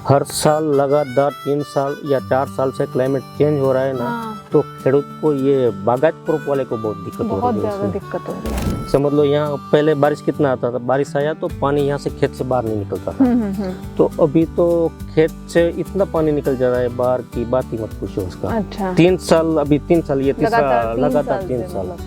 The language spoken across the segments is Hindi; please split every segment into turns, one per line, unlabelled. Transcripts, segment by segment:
हर साल लगातार 3 साल या 4 साल से क्लाइमेट चेंज हो रहा है ना, तो खेडूत को ये बागायत क्रॉप वाले को बहुत दिक्कत हो रही है।
बहुत ज़्यादा दिक्कत हो रही है।
समझ लो यहाँ पहले बारिश कितना आता था, बारिश आया तो पानी यहाँ से खेत से बाहर नहीं निकलता था। तो अभी तो खेत से इतना पानी निकल जा रहा है बाहर की बात ही मत पूछो उसका।
अच्छा।
3 साल, अभी 3 साल, ये तीसरा लगातार 3
से
साल।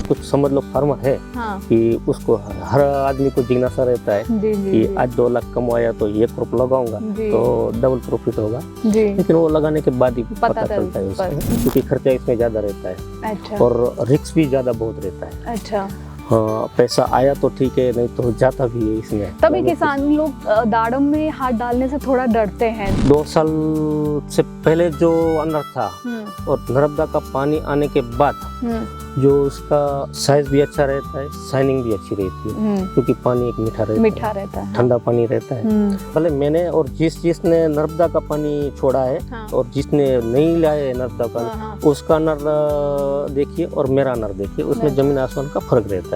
कुछ समझ लो फार्मर है कि उसको हर आदमी को जिज्ञासा रहता है कि आज 2 लाख कमाया तो ये क्रॉप लगाऊंगा तो डबल प्रॉफिट होगा, लेकिन वो लगाने के बाद ही पता चलता है उसमें, क्योंकि खर्चा इसमें ज्यादा रहता है।
अच्छा।
और रिस्क भी ज्यादा बहुत रहता है।
अच्छा।
हाँ, पैसा आया तो ठीक है, नहीं तो जाता भी है इसमें।
तभी किसान लोग दाड़म में हाथ डालने से थोड़ा डरते हैं।
2 साल से पहले जो अनार था और नर्मदा का पानी आने के बाद जो उसका साइज भी अच्छा रहता है, शाइनिंग भी अच्छी रहती है, क्योंकि पानी एक मीठा रहता है, ठंडा पानी रहता है। पहले मैंने और जिसने नर्मदा का पानी छोड़ा है और जिसने नहीं लाया है नर्मदा का, उसका नर देखिए और मेरा नर देखिए, उसमें जमीन आसमान का फर्क रहता है।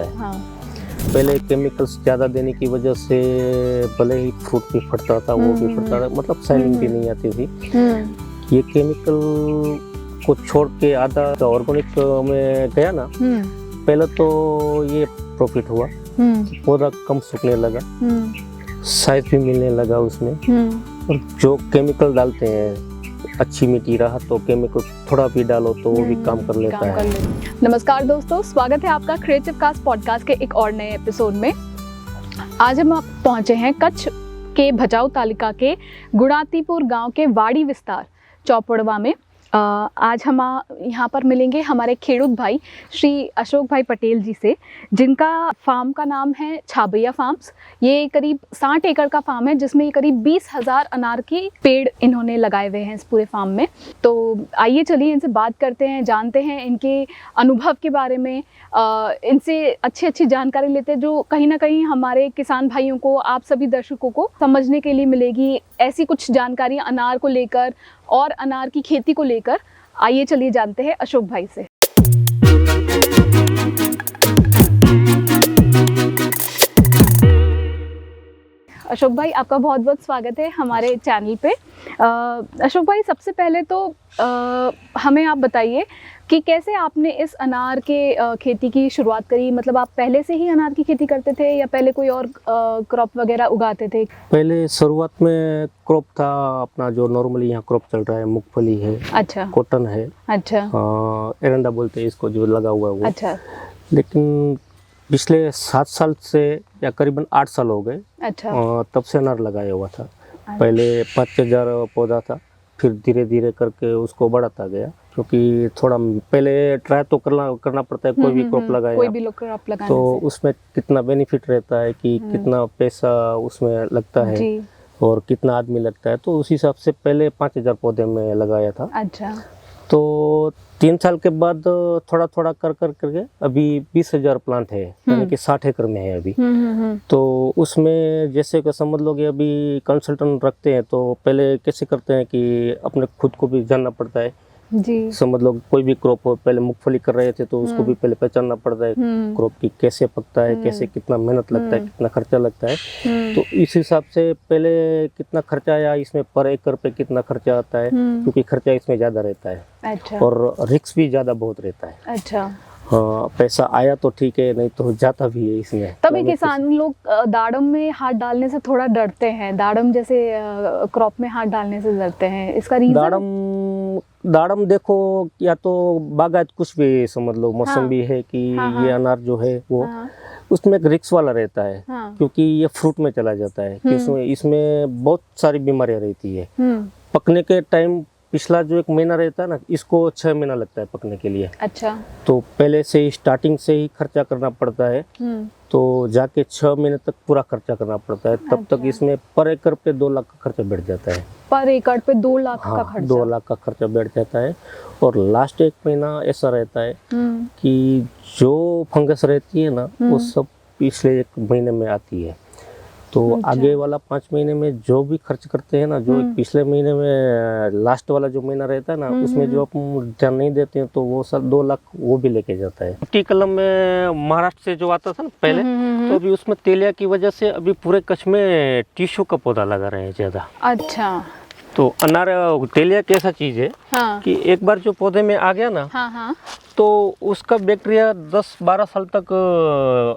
पहले केमिकल्स ज्यादा देने की वजह से भले ही फ्रूट भी फटता था, वो भी फटता था, मतलब शाइनिंग भी नहीं आती थी। ये केमिकल को छोड़ के आधा ऑर्गेनिक में गया ना, पहले तो ये प्रॉफिट हुआ, पौधा कम सूखने लगा, साइज भी मिलने लगा उसमें। और जो केमिकल डालते हैं, अच्छी मिट्टी रहा तो केमिकल थोड़ा भी डालो तो वो भी काम कर लेता है।
नमस्कार दोस्तों, स्वागत है आपका क्रिएटिव कास्ट पॉडकास्ट के एक और नए एपिसोड में। आज हम पहुंचे हैं कच्छ के भचाऊ तालुका के गुणातीपुर गांव के वाड़ी विस्तार चौपड़वा में। आज हम यहाँ पर मिलेंगे हमारे खेडूत भाई श्री अशोक भाई पटेल जी से, जिनका फार्म का नाम है छाबैया फार्म्स। ये करीब 60 एकड़ का फार्म है, जिसमें करीब 20,000 अनार के पेड़ इन्होंने लगाए हुए हैं इस पूरे फार्म में। तो आइए चलिए इनसे बात करते हैं, जानते हैं इनके अनुभव के बारे में, इनसे अच्छी जानकारी लेते हैं जो कहीं ना कहीं हमारे किसान भाइयों को, आप सभी दर्शकों को समझने के लिए मिलेगी। ऐसी कुछ जानकारी अनार को लेकर और अनार की खेती को लेकर आइए चलिए जानते हैं अशोक भाई से। अशोक भाई, आपका बहुत बहुत स्वागत है हमारे चैनल पे। अशोक भाई, सबसे पहले तो हमें आप बताइए कि कैसे आपने इस अनार के खेती की शुरुआत करी। मतलब आप पहले से ही अनार की खेती करते थे या पहले कोई और क्रॉप वगैरह उगाते थे?
पहले शुरुआत में क्रॉप था अपना जो नॉर्मली यहाँ क्रॉप चल रहा है, मूंगफली है,
अच्छा,
कॉटन है, अच्छा, एरंडा बोलते हैं इसको जो लगा हुआ है वो। अच्छा। लेकिन पिछले 7 साल से या करीबन 8 साल हो गए, अच्छा, तब से अनार लगाया हुआ था। पहले 5,000 पौधा था, फिर धीरे धीरे करके उसको बढ़ाता गया, क्योंकि थोड़ा पहले ट्राई तो करना पड़ता है। कोई भी क्रॉप लगाए,
कोई भी क्रॉप लगाने
तो उसमें कितना बेनिफिट रहता है कि कितना पैसा उसमें लगता है और कितना आदमी लगता है, तो उस हिसाब से पहले 5,000 पौधे में लगाया था। अच्छा। तो 3 साल के बाद थोड़ा थोड़ा करके अभी 20,000 प्लांट है, यानी कि 60 एकड़ में है अभी। तो उसमें जैसे कि समझ लोगे अभी कंसल्टेंट रखते हैं, तो पहले कैसे करते हैं कि अपने खुद को भी जानना पड़ता है जी। समझ लो कोई भी क्रॉप हो, पहले मूंगफली कर रहे थे तो उसको भी पहले पहचानना पड़ता है क्रॉप की कैसे पकता है, कैसे कितना मेहनत लगता है, कितना खर्चा लगता है। तो इस हिसाब से पहले कितना खर्चा आया इसमें, पर एकड़ पे कितना खर्चा आता है, क्योंकि खर्चा इसमें ज्यादा रहता है। अच्छा। और रिस्क भी ज्यादा बहुत रहता है। अच्छा। हाँ, पैसा आया तो ठीक है, नहीं तो जाता भी है इसमें।
तभी किसान लोग दाड़म में हाथ डालने से थोड़ा डरते हैं, दाड़म जैसे क्रॉप में हाथ डालने से डरते हैं। इसका रीजन
दाड़म देखो, या तो बागायत कुछ भी समझ लो, मौसमी है कि ये अनार जो है वो उसमें एक रिस्क वाला रहता है, क्योंकि ये फ्रूट में चला जाता है, इसमें बहुत सारी बीमारियां रहती है। पकने के टाइम पिछला जो 1 महीना रहता है ना, इसको 6 महीना लगता है पकने के लिए। अच्छा। तो पहले से ही स्टार्टिंग से ही खर्चा करना पड़ता है, तो जाके 6 महीने तक पूरा खर्चा करना पड़ता है। तब तक इसमें पर एकड़ पे 2 लाख का खर्चा बैठ जाता है। पर एकड़ पे 2 लाख का खर्चा? 2 लाख का खर्चा बैठ जाता है। और लास्ट 1 महीना ऐसा रहता है कि जो फंगस रहती है ना, वो सब पिछले 1 महीने में आती है। तो अच्छा। आगे वाला 5 महीने में जो भी खर्च करते हैं ना, जो पिछले महीने में लास्ट वाला जो महीना रहता है ना, उसमें जो अपन ध्यान नहीं देते हैं, तो वो सब 2 लाख वो भी लेके जाता है। टी कलम में महाराष्ट्र से जो आता था ना पहले, तो अभी उसमें तेलिया की वजह से अभी पूरे कच्छ में टिश्यू का पौधा लगा रहे हैं ज्यादा।
अच्छा।
तो अनार तेलिया कैसा चीज है कि एक बार जो पौधे में आ गया ना, तो उसका बैक्टीरिया 10-12 साल तक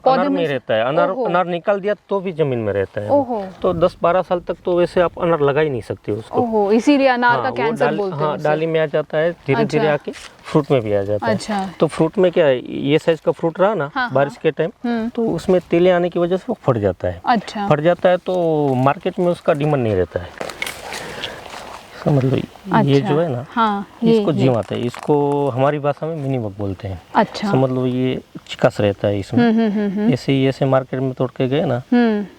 अनार में रहता है। अनार निकाल दिया तो भी जमीन में रहता है। तो 10-12 साल तक तो वैसे आप अनार लगा ही नहीं सकते उसको।
इसीलिए अनार का कैंसर बोलते हैं।
डाली में आ जाता है, धीरे धीरे आके फ्रूट में भी आ जाता है। तो फ्रूट में क्या है, ये साइज का फ्रूट रहा ना बारिश के टाइम, तो उसमें तेले आने की वजह से वो फट जाता है। फट जाता है तो मार्केट में उसका डिमांड नहीं रहता है। मतलब ये जो है ना, इसको जीवाते हैं। इसको हमारी भाषा में मिनी बग बोलते हैं। समझ लो ये चिकास रहता है इसमें। ऐसे मार्केट में तोड़ के गए ना,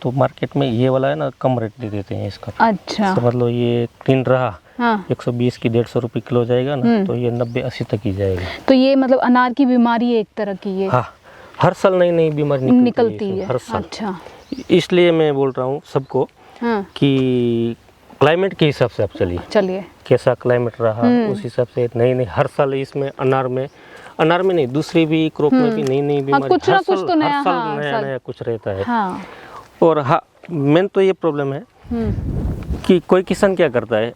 तो मार्केट में ये वाला है ना कम रेट दे देते हैं इसका। समझ लो ये क्लीन रहा 120 की 150 रुपये किलो जाएगा ना, तो ये 90-80 तक ही जाएगा।
तो ये मतलब अनार की बीमारी है एक तरह की ये।
हाँ, हर साल नई नई बीमारी निकलती है हर साल। इसलिए मैं बोल रहा हूँ सबको कि क्लाइमेट के हिसाब से आप चलिए। कैसा क्लाइमेट रहा उस हिसाब से नई हर साल इसमें अनार में नहीं, दूसरी भी क्रॉप में भी नई बीमारी
कुछ ना कुछ तो नया
नया कुछ रहता है। और हाँ, मेन तो ये प्रॉब्लम है कि कोई किसान क्या करता है,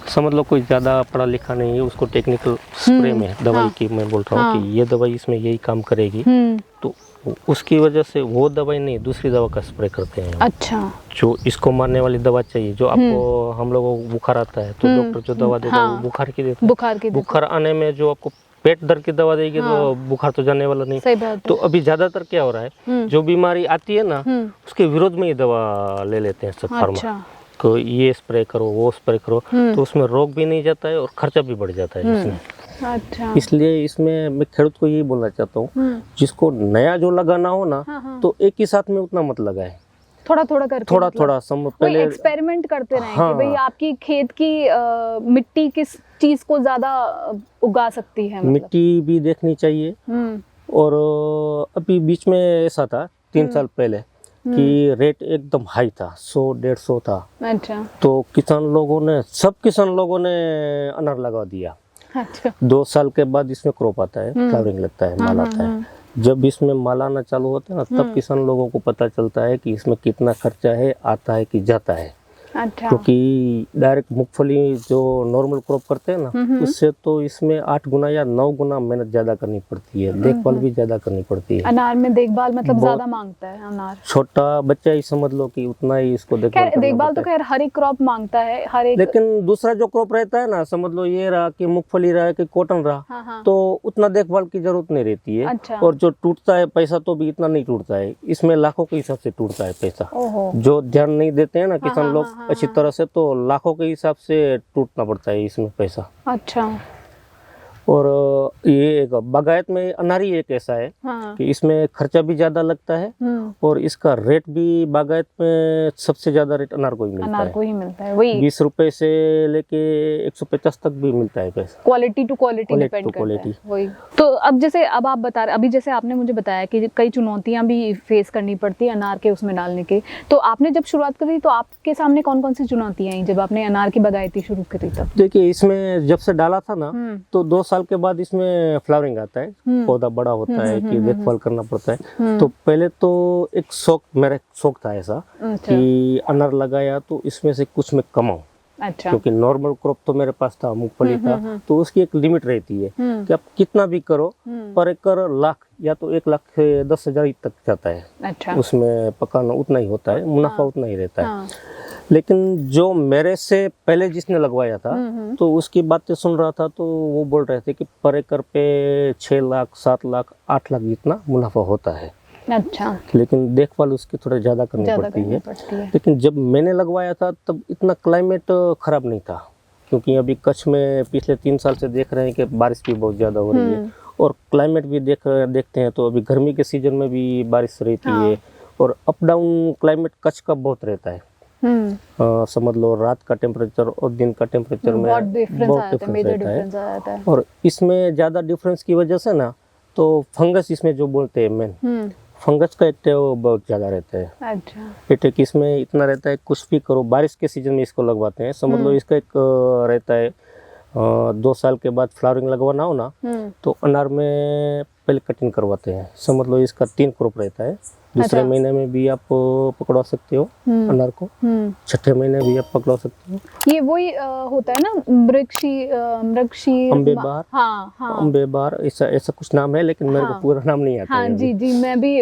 समझ लो कोई ज़्यादा पढ़ा लिखा नहीं है, उसको टेक्निकल स्प्रे में दवाई की मैं बोल रहा हूँ कि ये दवाई इसमें यही काम करेगी, तो उसकी वजह से वो दवाई नहीं दूसरी दवा का स्प्रे करते हैं। जो इसको मारने वाली दवा चाहिए, जो आपको हम लोगों को बुखार आता है तो डॉक्टर जो दवा देता है वो बुखार की देता है। बुखार आने में जो आपको पेट दर्द की दवा देगी तो बुखार तो जाने वाला नहीं। तो अभी ज्यादातर क्या हो रहा है, जो बीमारी आती है ना उसके विरोध में ये दवा ले लेते हैं सब फार्मा को, ये स्प्रे करो वो स्प्रे करो, तो उसमें रोग भी नहीं जाता है और खर्चा भी बढ़ जाता है इसमें। इसलिए इसमें मैं खेडूत को यही बोलना चाहता हूँ, जिसको नया जो लगाना हो ना, तो एक ही साथ में उतना मत लगाए,
थोड़ा करके,
थोड़ा पहले
एक्सपेरिमेंट करते रहें कि भाई आपकी खेत की मिट्टी किस चीज को ज्यादा उगा सकती है।
मिट्टी भी देखनी चाहिए। और अभी बीच में ऐसा था 3 साल पहले कि रेट एकदम हाई था, 100-150 था। तो सब किसान लोगों ने अनार लगा दिया। 2 साल के बाद इसमें क्रॉप आता है, फ्लावरिंग लगता है, माल आता है। जब इसमें माल आना चालू होता है ना, तब किसान लोगों को पता चलता है कि इसमें कितना खर्चा है, आता है कि जाता है। क्योंकि डायरेक्ट मूंगफली जो नॉर्मल क्रॉप करते हैं ना, उससे तो इसमें 8 गुना या 9 गुना मेहनत ज्यादा करनी पड़ती है, देखभाल भी ज्यादा करनी पड़ती है।
अनार में देखभाल मतलब ज्यादा मांगता है अनार।
छोटा बच्चा ही समझ लो कि उतना ही इसको
देखभाल तो खैर हर एक क्रॉप मांगता है, हर एक।
लेकिन दूसरा जो क्रॉप रहता है ना, समझ लो ये रहा कि मूंगफली रहा कि कॉटन रहा, तो उतना देखभाल की जरूरत नहीं रहती है। और जो टूटता है पैसा तो भी इतना नहीं टूटता है, इसमें लाखों के हिसाब से टूटता है पैसा। जो ध्यान नहीं देते हैं ना किसान लोग अच्छी तरह से, तो लाखों के हिसाब से टूटना पड़ता है इसमें पैसा। और ये एक बागायत में अनारी एक ऐसा है कि इसमें खर्चा भी ज्यादा लगता है और इसका रेट भी बागायत में सबसे ज्यादा रेट अनार को ही मिलता है। वही 20 रुपए से लेके 150 तक भी मिलता है पैसा।
क्वालिटी टू क्वालिटी डिपेंड करता है। वही तो अब जैसे अब आप बता रहे, अभी जैसे आपने मुझे बताया कि कई चुनौतियां भी फेस करनी पड़ती है अनार के उसमें डालने के, तो आपने जब शुरुआत करी तो आपके सामने कौन कौन सी चुनौतियां आई जब आपने अनार की बागायती शुरू करी तब?
देखिए, इसमें जब से डाला था ना, तो 2 साल के बाद इसमें फ्लावरिंग आता है, पौधा बड़ा होता है कि देखभाल करना पड़ता है। तो पहले तो एक मेरा शौक था ऐसा कि अनार लगाया तो इसमें से कुछ मैं कमाऊं। क्योंकि नॉर्मल क्रॉप तो मेरे पास था, मूंगफली था, तो उसकी एक लिमिट रहती है कि आप कितना भी करो, पर एकड़ लाख या तो 1,10,000 तक जाता है। उसमें पकाना उतना ही होता है, मुनाफा उतना ही रहता है। लेकिन जो मेरे से पहले जिसने लगवाया था, तो उसकी बातें सुन रहा था, तो वो बोल रहे थे कि पर एकड़ पे 6 लाख 7 लाख 8 लाख जितना मुनाफा होता है। लेकिन देखभाल उसकी थोड़ी ज्यादा करनी पड़ती है। लेकिन जब मैंने लगवाया था तब इतना क्लाइमेट खराब नहीं था, क्योंकि अभी कच्छ में पिछले 3 साल से देख रहे हैं कि बारिश भी बहुत ज्यादा हो रही है और क्लाइमेट भी देखते हैं तो अभी गर्मी के सीजन में भी बारिश रहती है और अप डाउन क्लाइमेट कच्छ का बहुत रहता है। समझ लो रात का टेम्परेचर और दिन का टेम्परेचर में बहुत डिफरेंस रहता है। और इसमें ज्यादा डिफरेंस की वजह से ना, तो फंगस इसमें जो बोलते हैं मेन, फंगस का अटैक बहुत ज्यादा रहता है। अटैक इसमें इतना रहता है, कुछ भी करो, बारिश के सीजन में इसको लगवाते हैं। समझ लो इसका एक रहता है 2 साल के बाद फ्लावरिंग लगवाना हो ना तो अनार में पहले कटिंग करवाते हैं। समझ लो इसका 3 क्रॉप रहता है। दूसरे महीने में भी आप पकड़वा सकते हो अनार को, छठे महीने भी आप पकड़वा सकते हो।
ये वही होता है ना, मृगशीर
अम्बे बहार,
हाँ हाँ
अम्बे बहार, ऐसा कुछ नाम है, लेकिन मेरे को पूरा नाम नहीं आता
हाँ
है
जी जी,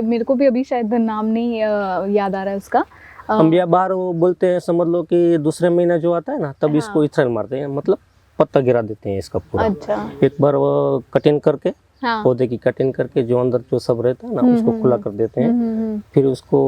मेरे को भी अभी शायद नाम नहीं याद आ रहा है उसका।
अम्बिया बहार वो बोलते हैं। समझ लो कि दूसरे महीना जो आता है ना तब इसको इथराइल मारते हैं, मतलब पत्ता गिरा देते हैं इसका पूरा।
अच्छा।
एक बार वो कटिंग करके पौधे की कटिंग करके जो अंदर जो सब रहता है ना उसको खुला कर देते हैं, फिर उसको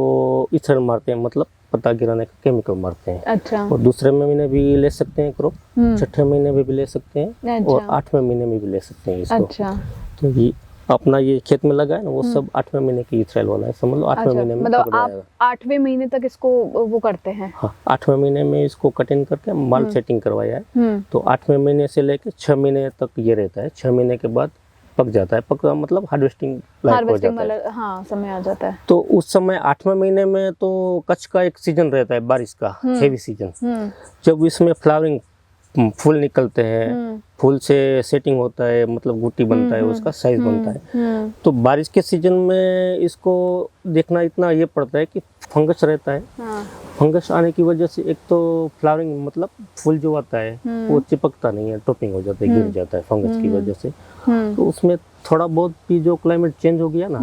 इथराइल मारते हैं, मतलब पत्ता गिराने का केमिकल मारते हैं।
अच्छा।
और दूसरे महीने भी ले सकते हैं क्रॉप, छठे महीने में भी ले सकते हैं, और 8वें महीने में भी ले सकते हैं इसको।
अच्छा।
तो ये अपना ये खेत में लगा है ना वो सब 8वें महीने की इथराइल वाला है। समझ लो 8वें महीने में
मतलब आप 8वें महीने तक इसको वो करते हैं?
हाँ, 8वें महीने में इसको कटिंग करके माल सेटिंग करवाया है। तो 8वें महीने से लेकर 6 महीने तक ये रहता है। 6 महीने के बाद पक जाता है, पक मतलब हार्वेस्टिंग लायक हो जाता है।
हाँ, समय आ जाता है।
तो उस समय 8वें महीने में तो कच्छ का एक सीजन रहता है, बारिश का, हेवी सीजन, जब इसमें फ्लावरिंग फूल निकलते हैं, फूल से सेटिंग होता है, मतलब गुट्टी बनता है, उसका साइज बनता है। तो बारिश के सीजन में इसको देखना इतना ये पड़ता है कि फंगस रहता है। फंगस आने की वजह से एक तो फ्लावरिंग मतलब फूल जो आता है वो चिपकता नहीं है, टॉपिंग हो जाता है, गिर जाता है फंगस की वजह से। तो उसमें थोड़ा बहुत भी जो क्लाइमेट चेंज हो गया ना,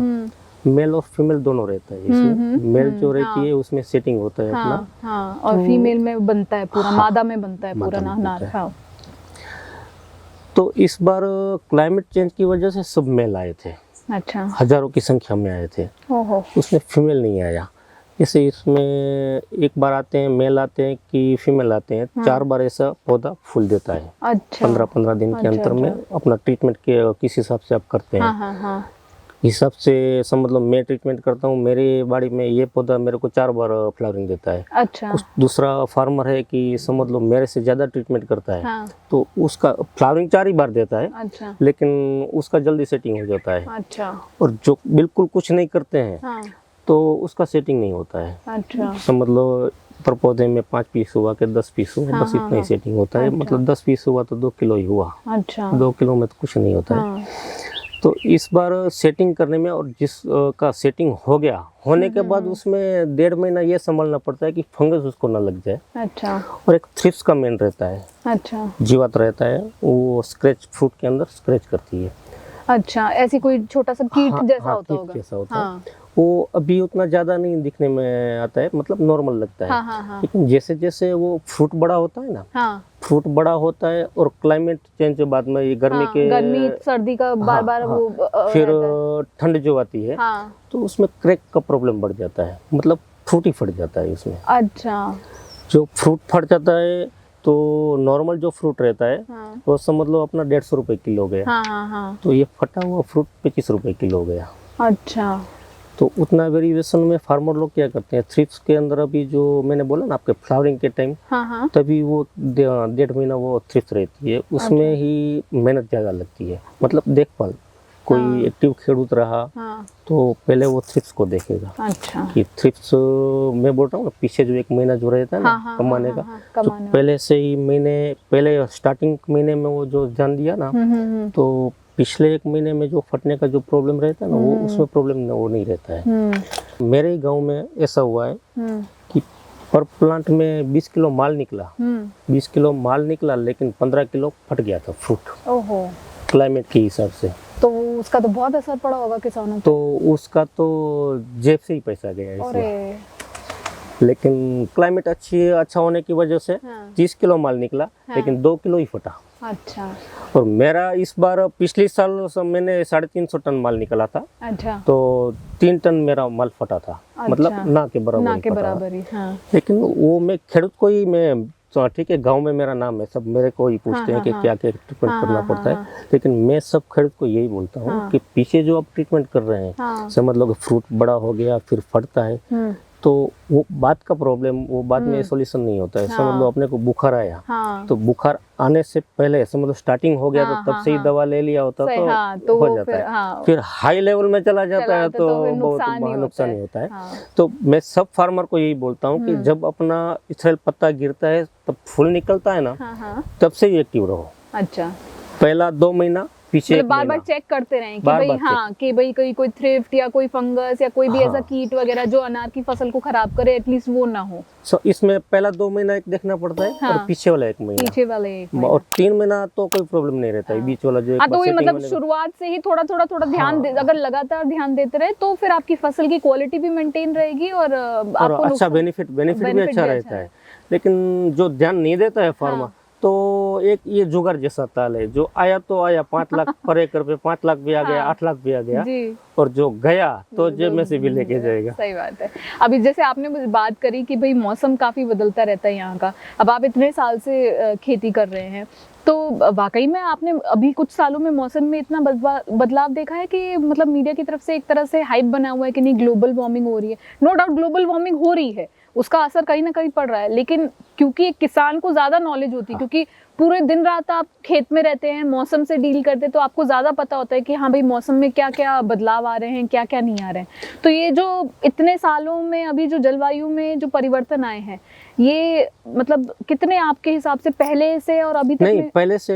मेल और फीमेल दोनों रहता है इसमें। मेल जो रहती है उसमें सेटिंग होता है अपना,
और फीमेल में बनता है पूरा, मादा में बनता है पूरा अनार।
तो इस बार क्लाइमेट चेंज की वजह से सब मेल आए थे।
अच्छा।
हजारों की संख्या में आए थे। उसमें फीमेल नहीं आया। जैसे इसमें एक बार आते हैं मेल आते हैं कि फीमेल आते हैं, 4 बार ऐसा पौधा फूल देता है। अच्छा। 15-15 दिन के अंतर में अपना ट्रीटमेंट के किस हिसाब से आप करते हैं हिसाब से समझ लो मैं ट्रीटमेंट करता हूँ, मेरी बाड़ी में ये पौधा मेरे को 4 बार फ्लावरिंग देता है।
अच्छा।
दूसरा फार्मर है कि समझ लो मेरे से ज्यादा ट्रीटमेंट करता है, तो उसका फ्लावरिंग 4 ही बार देता है। अच्छा। लेकिन उसका जल्दी सेटिंग हो जाता है। अच्छा। और जो बिल्कुल कुछ नहीं करते हैं तो उसका सेटिंग नहीं होता है। अच्छा। समझ लो पर पौधे में 5 पीस हुआ कि 10 पीस हुआ, बस इतना ही सेटिंग होता है। मतलब 10 पीस हुआ तो 2 किलो ही हुआ। अच्छा। 2 किलो में तो कुछ नहीं होता है। तो इस बार सेटिंग करने में, और जिस का सेटिंग हो गया होने के बाद उसमें 1.5 महीना ये संभालना पड़ता है कि फंगस उसको ना लग जाए। अच्छा। और एक थ्रिप्स का मेन रहता है। अच्छा। जीवात रहता है, वो स्क्रैच फ्रूट के अंदर स्क्रैच करती है।
अच्छा, ऐसी कोई छोटा सा कीट जैसा होता होगा।
जैसा होता है। वो अभी उतना ज्यादा नहीं दिखने में आता है, मतलब नॉर्मल लगता है। लेकिन जैसे जैसे वो फ्रूट बड़ा होता है ना, फ्रूट बड़ा होता है और क्लाइमेट चेंज के बाद में ये गर्मी
सर्दी का बार वो
फिर ठंड जो आती है तो उसमें क्रैक का प्रॉब्लम बढ़ जाता है, मतलब फ्रूट ही फट जाता है उसमें। अच्छा। जो फ्रूट फट जाता है तो नॉर्मल जो फ्रूट रहता है वो समझ लो अपना 150 रुपए किलो गया। तो ये फटा हुआ फ्रूट 25 रुपए किलो गया। अच्छा। तो उतना वेरिएशन में फार्मर लोग क्या करते हैं, थ्रिप्स के अंदर अभी जो मैंने बोला ना आपके फ्लावरिंग के टाइम, तभी वो 1.5 महीना वो थ्रिप्स रहती है, उसमें ही मेहनत ज्यादा लगती है। मतलब देखभाल, कोई एक्टिव खेडूत रहा तो पहले वो थ्रिप्स को देखेगा। अच्छा। कि थ्रिप्स मैं बोल रहा हूँ ना, पीछे जो 1 महीना जो रहता है ना कमाने का, तो पहले से ही पहले स्टार्टिंग महीने में वो जो जान दिया ना, तो पिछले 1 महीने में जो फटने का जो प्रॉब्लम रहता है ना, वो उसमें प्रॉब्लम वो नहीं रहता है। मेरे ही गांव में ऐसा हुआ है कि पर प्लांट में 20 किलो माल निकला, 20 किलो माल निकला, लेकिन 15 किलो फट गया था फ्रूट। ओहो। क्लाइमेट के हिसाब से। तो
उसका तो बहुत असर पड़ा होगा किसानों को।
तो उसका तो जेब से ही पैसा गया इसमें। लेकिन क्लाइमेट अच्छा होने की वजह से 30 किलो माल निकला, लेकिन 2 किलो ही फटा। अच्छा। और मेरा इस बार पिछले साल मैंने 350 टन माल निकला था। अच्छा। तो 3 टन मेरा माल फटा था। अच्छा। मतलब ना के बराबर ही। लेकिन वो मैं खेडूत को ही मैं, ठीक है गांव में मेरा नाम है, सब मेरे को ही पूछते हैं कि क्या क्या ट्रीटमेंट करना पड़ता है, लेकिन मैं सब खेडूत को यही बोलता हूँ कि पीछे जो आप ट्रीटमेंट कर रहे हैं, समझ लो फ्रूट बड़ा हो गया फिर फटता है, तो वो बात का प्रॉब्लम, वो बाद में सॉल्यूशन नहीं होता है। समझ लो अपने को बुखार आया, तो बुखार आने से पहले समझ लो स्टार्टिंग हो गया तो तब से ही दवा ले लिया होता तो हो जाता है। फिर हाई लेवल में चला जाता है तो बहुत नुकसान ही होता है। तो मैं सब फार्मर को यही बोलता हूँ कि जब अपना इथराइल पत्ता गिरता है तब फूल निकलता है ना, तब से ही एक्टिव रहो।
अच्छा,
पहला 2 महीना, पीछे
मतलब
1
बार बार
महीना।
चेक करते रहें कि
बार
भाई
बार
हाँ कि भाई कोई थ्रिफ्ट या कोई फंगस या कोई भी
हाँ।
ऐसा कीट वगैरह जो अनार की फसल को खराब करे, एटलीस्ट वो ना हो।
इसमें पहला 2 महीना एक देखना पड़ता है
हाँ।
और पीछे वाला 1 महीना,
पीछे वाले 1
और
महीना।
3 महीना तो कोई प्रॉब्लम नहीं रहता है, बीच वाला जो एक
हाँ, तो
बार
वही
setting
मतलब
होने का।
शुरुआत से ही थोड़ा ध्यान
हाँ।
अगर लगातार ध्यान देते रहे तो फिर आपकी फसल की क्वालिटी भी मेंटेन रहेगी और
और
आपको
अच्छा बेनिफिट भी अच्छा रहता है। लेकिन जो ध्यान नहीं देता है फार्मर,
हाँ।
तो एक ये जुगाड़ जैसा ताल है, जो आया तो आया 5 लाख पर एकड़ पे 5 लाख भी आ गया,
हाँ।
8 लाख भी आ गया,
जी।
और जो गया तो जेब में से भी लेके जाएगा।
सही बात है। अभी जैसे आपने मुझे बात करी कि भाई मौसम काफी बदलता रहता है यहाँ का, अब आप इतने साल से खेती कर रहे हैं, तो वाकई में आपने अभी कुछ सालों में मौसम में इतना बदलाव देखा है कि मतलब मीडिया की तरफ से एक तरह से हाइप बना हुआ है कि नहीं ग्लोबल वार्मिंग हो रही है। नो डाउट ग्लोबल वार्मिंग हो रही है, उसका असर कहीं ना कहीं पड़ रहा है, लेकिन क्योंकि एक किसान को ज्यादा नॉलेज होती है, क्योंकि पूरे दिन रात आप खेत में रहते हैं, मौसम से डील करते हैं, तो आपको ज्यादा पता होता है कि हाँ भाई मौसम में क्या क्या बदलाव आ रहे हैं, क्या क्या नहीं आ रहे हैं। तो ये जो इतने सालों में अभी जो जलवायु में जो परिवर्तन आए हैं, ये मतलब कितने आपके हिसाब से पहले से और अभी तक
नहीं,
में?
पहले से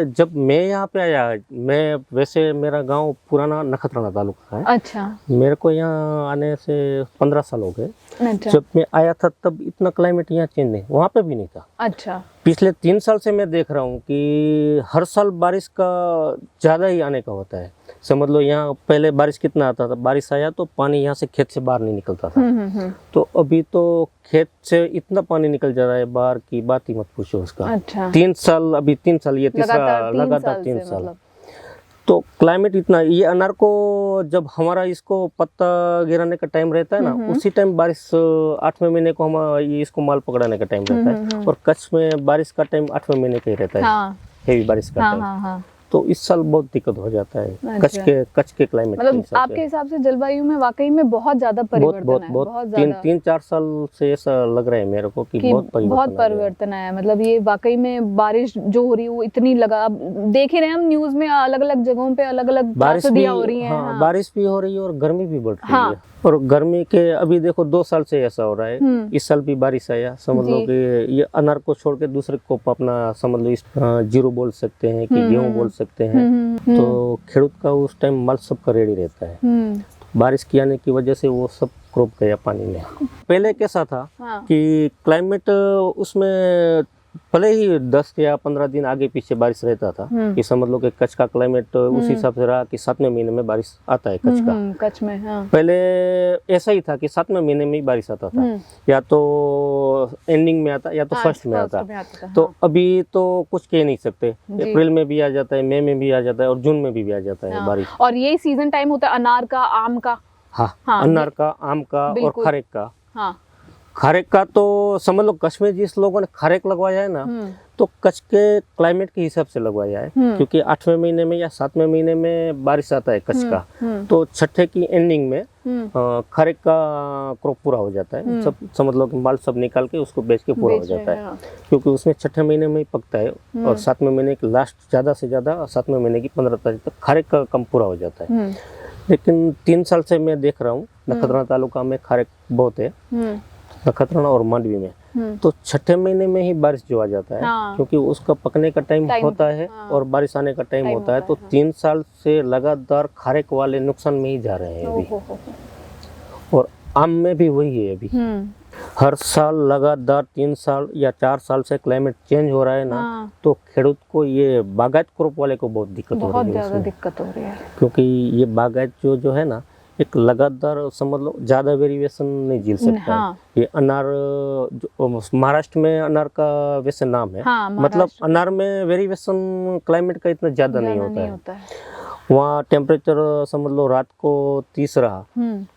जब मैं यहाँ पे आया, मैं वैसे मेरा गांव पुराना नखत्राना तालुका का है।
अच्छा।
मेरे को यहाँ आने से 15 साल हो गए।
अच्छा।
जब मैं आया था तब इतना क्लाइमेट यहाँ चेंज नहीं, वहाँ पे भी नहीं था।
अच्छा।
पिछले 3 साल से मैं देख रहा हूँ कि हर साल बारिश का ज़्यादा ही आने का होता है। समझ लो यहाँ पहले बारिश कितना आता था, बारिश आया तो पानी यहाँ से खेत से बाहर नहीं निकलता था। तो अभी तो खेत से इतना पानी निकल जा रहा है बाहर की बात ही मत पूछो उसका।
अच्छा।
3 साल, अभी 3 साल, ये तीसरा लगातार 3 साल।
मतलब।
तो क्लाइमेट इतना, ये अनार को जब हमारा इसको पत्ता गिराने का टाइम रहता है ना, उसी टाइम बारिश 8वें महीने को हम ये इसको माल पकड़ाने का टाइम रहता है, और कच्छ में बारिश का टाइम 8वें महीने का ही रहता है।
हाँ।
हेवी बारिश का टाइम।
हाँ।
तो इस साल बहुत दिक्कत हो जाता है।
अच्छा।
कच्छ के क्लाइमेट
मतलब आपके हिसाब से जलवायु में वाकई में बहुत ज्यादा परिवर्तन है, बहुत ज्यादा।
3-4 साल से ऐसा लग रहा है मेरे को कि बहुत
परिवर्तन आया। मतलब ये वाकई में बारिश जो हो रही है वो इतनी लगा, देख ही रहे हैं हम न्यूज में, अलग अलग जगहों पे अलग अलग
बारिश भी
हो रही है।
हाँ, बारिश भी हो रही है और गर्मी भी बढ़ रही है। और गर्मी के अभी देखो 2 साल से ऐसा हो रहा है। इस साल भी बारिश आया, समझ लो कि ये अनार को छोड़ के दूसरे को अपना समझ लो जीरो बोल सकते हैं कि गेहूं बोल सकते हैं। तो खेडूत का उस टाइम माल सबका रेडी रहता है। बारिश की आने की वजह से वो सब क्रॉप गया पानी में। पहले कैसा था कि क्लाइमेट उसमें भले ही 10 या 15 दिन आगे पीछे बारिश रहता था, कि समझ लो कि कच्छ का क्लाइमेट उस हिसाब से रहा कि 7वें महीने में बारिश आता है कच्छ का।
कच्छ में हाँ।
पहले ऐसा ही था कि 7वें महीने में ही बारिश आता था, या तो एंडिंग में आता या तो फर्स्ट में आता। तो अभी तो कुछ कह नहीं सकते, अप्रैल में भी आ जाता है, मई में भी आ जाता है, और जून में भी आ जाता है बारिश।
और यही सीजन टाइम होता है अनार का, आम का।
हाँ, अनार का, आम का और खारेक का।
हाँ।
खारेक का तो समझ लो कच्छ में जिस लोगों ने खारेक लगवाया है ना, तो कच्छ के क्लाइमेट के हिसाब से लगवाया है, क्योंकि 8वें महीने में या 7वें महीने में बारिश आता है कच्छ का। तो छठे की एंडिंग में खारेक का क्रॉप पूरा हो जाता है। सब समझ लो कि माल सब निकाल के उसको बेच के पूरा हो जाता है, क्योंकि उसमें छठे महीने में ही पकता है, और 7वें महीने की लास्ट ज्यादा से ज्यादा 7वें महीने की 15 तारीख तक खारेक का कम पूरा हो जाता है। लेकिन 3 साल से मैं देख रहा हूँ नखत्राना तालुका में खारेक बहुत है, नखत्राना और मांडवी में। तो छठे महीने में ही बारिश जो आ जाता है, क्योंकि उसका पकने का टाइम होता है और बारिश आने का टाइम होता है। तो 3 साल से लगातार खारेक वाले नुकसान में ही जा रहे हैं अभी। और आम में भी वही है अभी। हर साल लगातार 3 साल या 4 साल से क्लाइमेट चेंज हो रहा है ना, तो खेडूत को, ये बागायत क्रॉप वाले को बहुत दिक्कत हो रही है।
बहुत ज्यादा दिक्कत हो रही है,
क्योंकि ये बागायत जो है ना, एक लगातार समझ लो ज्यादा वेरिएशन नहीं झेल सकता है। ये अनार जो महाराष्ट्र में अनार का वैसे नाम है, मतलब अनार में वेरिएशन क्लाइमेट का इतना ज्यादा नहीं होता है। वहाँ टेम्परेचर समझ लो रात को 30 रहा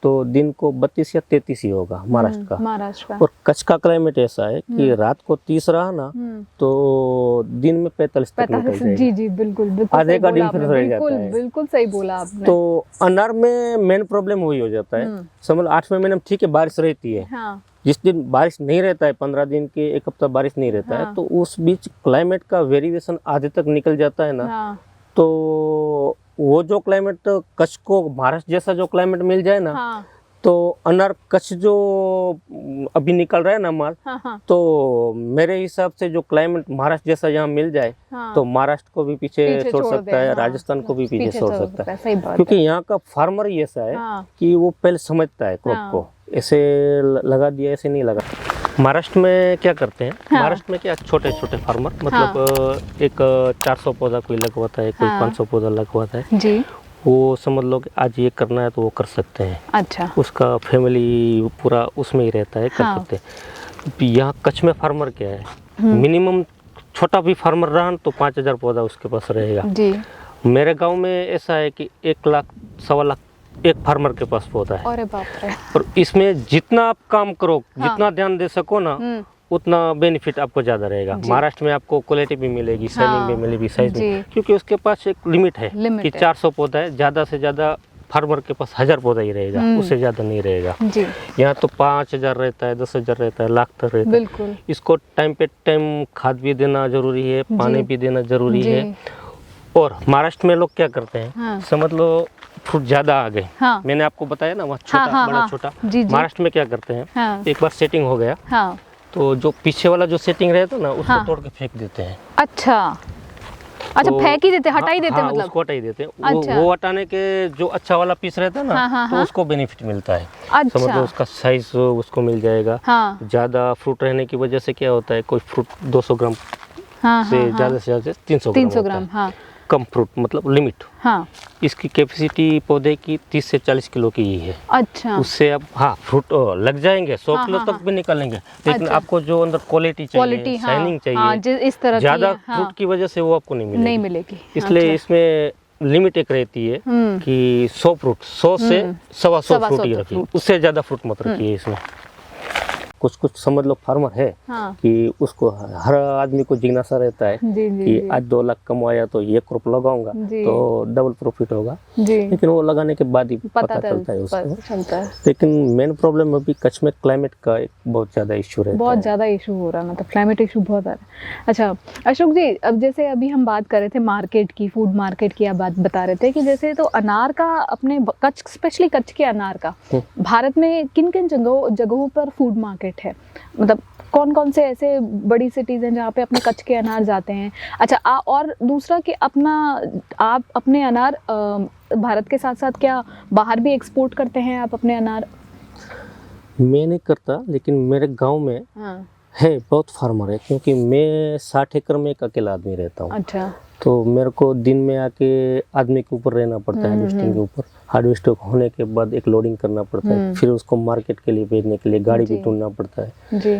तो दिन को 32 या 33 ही होगा महाराष्ट्र का। और कच्छ का क्लाइमेट ऐसा है कि रात को 30 रहा ना, तो दिन में 45 तक निकल जाएगा।
जी जी बिल्कुल
आधे का डिफरेंस रह जाता है।
बिल्कुल सही बोला आपने।
तो अनार में मेन प्रॉब्लम वही हो जाता है। समझ लो 8वें महीने में ठीक है बारिश रहती है, जिस दिन बारिश नहीं रहता है, 15 दिन के 1 हफ्ता बारिश नहीं रहता है, तो उस बीच क्लाइमेट का वेरिएशन आधे तक निकल जाता है ना। तो वो जो क्लाइमेट कच्छ को महाराष्ट्र जैसा जो क्लाइमेट मिल जाए ना, तो अनार कच्छ जो अभी निकल रहा है ना माल,
हाँ।
तो मेरे हिसाब से जो क्लाइमेट महाराष्ट्र जैसा यहाँ मिल जाए, तो महाराष्ट्र को भी पीछे छोड़ सकता है, राजस्थान को भी पीछे छोड़ सकता है, क्योंकि यहाँ का फार्मर ही ऐसा है कि वो पहले समझता है क्रॉप को, ऐसे लगा दिया ऐसे नहीं लगा। महाराष्ट्र में क्या करते हैं, महाराष्ट्र में क्या छोटे छोटे फार्मर, मतलब एक 400 पौधा कोई लगवाता है, कोई 500 पौधा लगवाता है जी, वो समझ लो कि आज ये करना है तो वो कर सकते हैं। अच्छा, उसका फैमिली पूरा उसमें ही रहता है, कर सकते हैं। यहाँ कच्छ में फार्मर क्या है, मिनिमम छोटा भी फार्मर रहा तो 5000 पौधा उसके पास रहेगा जी। मेरे गांव में ऐसा है कि 1 लाख 1.25 लाख एक फार्मर के पास पौधा है। अरे बाप रे। और इसमें जितना आप काम करो, जितना ध्यान दे सको ना, उतना बेनिफिट आपको ज्यादा रहेगा। महाराष्ट्र में आपको क्वालिटी भी मिलेगी, सेलिंग भी मिलेगी, साइज भी, क्योंकि उसके पास एक लिमिट है कि 400 पौधा है, ज्यादा से ज्यादा फार्मर के पास 1000 पौधा ही रहेगा, उससे ज्यादा नहीं रहेगा। यहाँ तो 5000 रहता है, 10,000 रहता है, लाख तक रहता है। इसको टाइम पे टाइम खाद भी देना जरूरी है, पानी भी देना जरूरी है। और महाराष्ट्र में लोग क्या करते हैं, समझ लो फ्रूट ज्यादा आ गए, मैंने आपको बताया ना वहाँ छोटा बड़ा छोटा, महाराष्ट्र में क्या करते हैं, एक बार सेटिंग हो गया तो जो पीछे वाला जो सेटिंग रहता है ना, उसको तोड़ के फेंक देते हैं। अच्छा, फेंक ही देते, हटा ही देते, मतलब उसको हटा ही देते हैं। अच्छा। वो हटाने के जो अच्छा वाला पीस रहता है ना, तो उसको बेनिफिट मिलता है। अच्छा। समझ लो उसका साइज उसको मिल जाएगा। ज्यादा फ्रूट रहने की वजह से क्या होता है, कोई फ्रूट 200 ग्राम से ज्यादा 300 ग्राम कम फ्रूट, मतलब लिमिट। इसकी कैपेसिटी पौधे की 30 से 40 किलो की ही है। अच्छा, उससे अब फ्रूट लग जाएंगे, 100 किलो तक भी निकलेंगे, लेकिन आपको जो अंदर क्वालिटी चाहिए, शाइनिंग चाहिए, इस तरह ज्यादा फ्रूट की वजह से वो आपको नहीं मिलेगी। इसलिए इसमें लिमिट एक रहती है कि 100 फ्रूट, 100 से 125 फ्रूट ही रखिए, उससे ज्यादा फ्रूट मत रखिए इसमें। कुछ समझ लो फार्मर है कि उसको हर आदमी को जिज्ञासा रहता है कि आज 2 लाख कमाया तो ये क्रॉप लगाऊंगा तो डबल प्रॉफिट होगा, लेकिन वो लगाने के बाद ही पता चलता है उसको। लेकिन मेन प्रॉब्लम अभी कच्छ में क्लाइमेट का एक बहुत ज्यादा इशू रहता है, बहुत ज्यादा इशू हो रहा है, मतलब क्लाइमेट इशू बहुत आ रहा है। अच्छा अशोक जी, अब जैसे अभी हम बात कर रहे थे मार्केट की, फूड मार्केट की आप बात बता रहे थे कि जैसे तो अनार का अपने कच्छ, स्पेशली कच्छ के अनार का भारत में किन किन जगहों पर फूड मार्केट है, मतलब कौन कौन से ऐसे बड़ी सिटीज हैं जहाँ पे अपने कच्छ के अनार जाते हैं। अच्छा और दूसरा कि आप अपने अनार भारत के साथ साथ क्या बाहर भी एक्सपोर्ट करते हैं आप अपने अनार? मैं नहीं करता, लेकिन मेरे गांव में है बहुत फार्मर है, क्योंकि मैं 60 एकड़ में एक अकेला आदमी रहता हूँ। अच्छा, तो मेरे को दिन में आके आदमी के ऊपर रहना पड़ता है, हार्वेस्टिंग के ऊपर। हार्वेस्ट होने के बाद एक लोडिंग करना पड़ता है, फिर उसको मार्केट के लिए भेजने के लिए गाड़ी भी ढूंढना पड़ता है जी।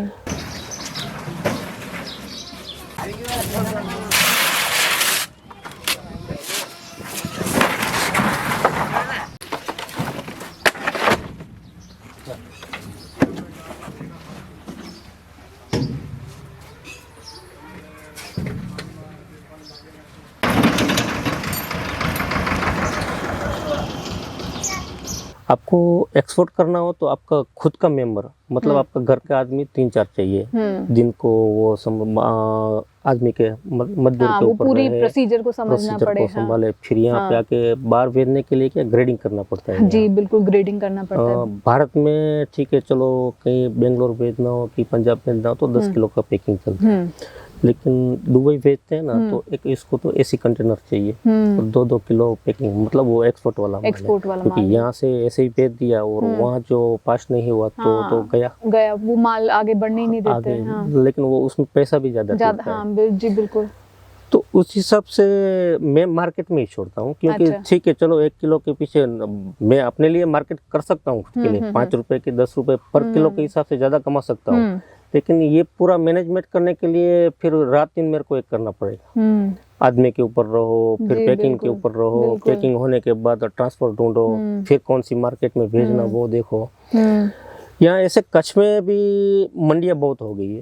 आपको एक्सपोर्ट करना हो तो आपका खुद का मेंबर, मतलब आपका घर का आदमी 3-4 चाहिए, दिन को वो आदमी के मजदूर के ऊपर पूरी प्रोसीजर को समझना पड़ेगा, संभाले। फिर यहाँ पे आके बाहर भेजने के लिए क्या ग्रेडिंग करना पड़ता है जी, बिल्कुल ग्रेडिंग करना पड़ता है। भारत में ठीक है, चलो कहीं बेंगलोर भेजना हो कि पंजाब भेजना हो तो 10 किलो का पैकिंग चलता है, लेकिन दुबई भेजते हैं ना तो एक इसको तो एसी कंटेनर चाहिए, तो 2-2 किलो पैकिंग, मतलब वो एक्सपोर्ट वाला क्योंकि यहाँ से ऐसे ही भेज दिया और वहाँ जो पास नहीं हुआ तो गया वो माल आगे बढ़ने ही नहीं देते। लेकिन वो उसमें पैसा भी ज्यादा जी बिल्कुल। तो उस हिसाब से मैं मार्केट में ही छोड़ता हूँ, क्योंकि ठीक है चलो 1 किलो के पीछे मैं अपने लिए मार्केट कर सकता हूँ खुद के लिए, 5 रुपए के 10 रुपए पर किलो के हिसाब से ज्यादा कमा सकता हूँ, लेकिन ये पूरा मैनेजमेंट करने के लिए फिर रात दिन मेरे को एक करना पड़ेगा। आदमी के ऊपर रहो, फिर पैकिंग के ऊपर रहो, पैकिंग होने के बाद ट्रांसपोर्ट ढूंढो, फिर कौन सी मार्केट में भेजना वो देखो। यहाँ ऐसे कच्छ में भी मंडियाँ बहुत हो गई है।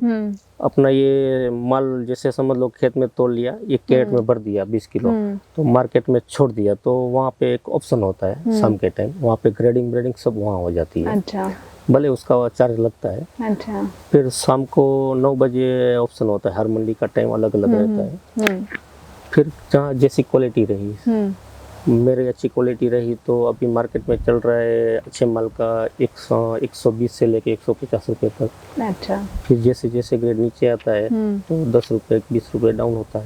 अपना ये माल जैसे समझ लो खेत में तोड़ लिया, ये कैरेट में भर दिया 20 किलो, तो मार्केट में छोड़ दिया, तो वहाँ पे एक ऑप्शन होता है शाम के टाइम, वहाँ पे ग्रेडिंग सब वहाँ हो जाती है। अच्छा, भले उसका चार्ज लगता है। अच्छा, फिर शाम को 9 बजे ऑप्शन होता है, हर मंडी का टाइम अलग अलग रहता है। फिर जहाँ जैसी क्वालिटी रही मेरी अच्छी क्वालिटी रही तो अभी मार्केट में चल रहा है अच्छे माल का 120 से लेके 150 रुपये तक।
अच्छा।
फिर जैसे जैसे ग्रेड नीचे आता है तो 10 रुपये 20 रुपये डाउन होता है।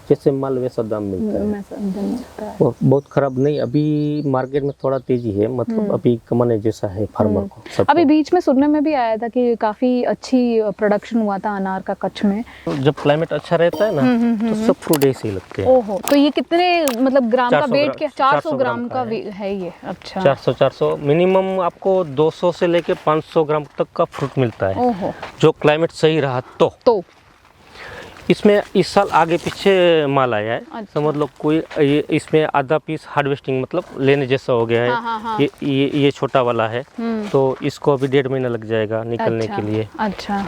जैसे माल वैसा दाम मिलता है। और बहुत खराब नहीं, अभी मार्केट में थोड़ा तेजी है, मतलब अभी कमाने जैसा है फार्मर को।
अभी बीच में सुनने में भी आया था कि काफी अच्छी प्रोडक्शन हुआ था अनार का कच्छ में।
जब क्लाइमेट अच्छा रहता है ना तो सब फ्रूट ऐसे ही लगते हैं।
ओहो, तो ये कितने मतलब ग्राम का वेट क्या? 400 ग्राम का है ये। अच्छा।
400 मिनिमम आपको 200 से लेके 500 ग्राम तक का फ्रूट मिलता है।
ओहो।
जो क्लाइमेट सही रहा तो इसमें इस साल आगे पीछे माल आया है।
अच्छा।
समझ लो कोई इसमें आधा पीस हार्वेस्टिंग मतलब लेने जैसा हो गया है।
हाँ।
ये छोटा वाला है तो इसको अभी 1.5 महीना लग जाएगा निकलने के लिए। अच्छा।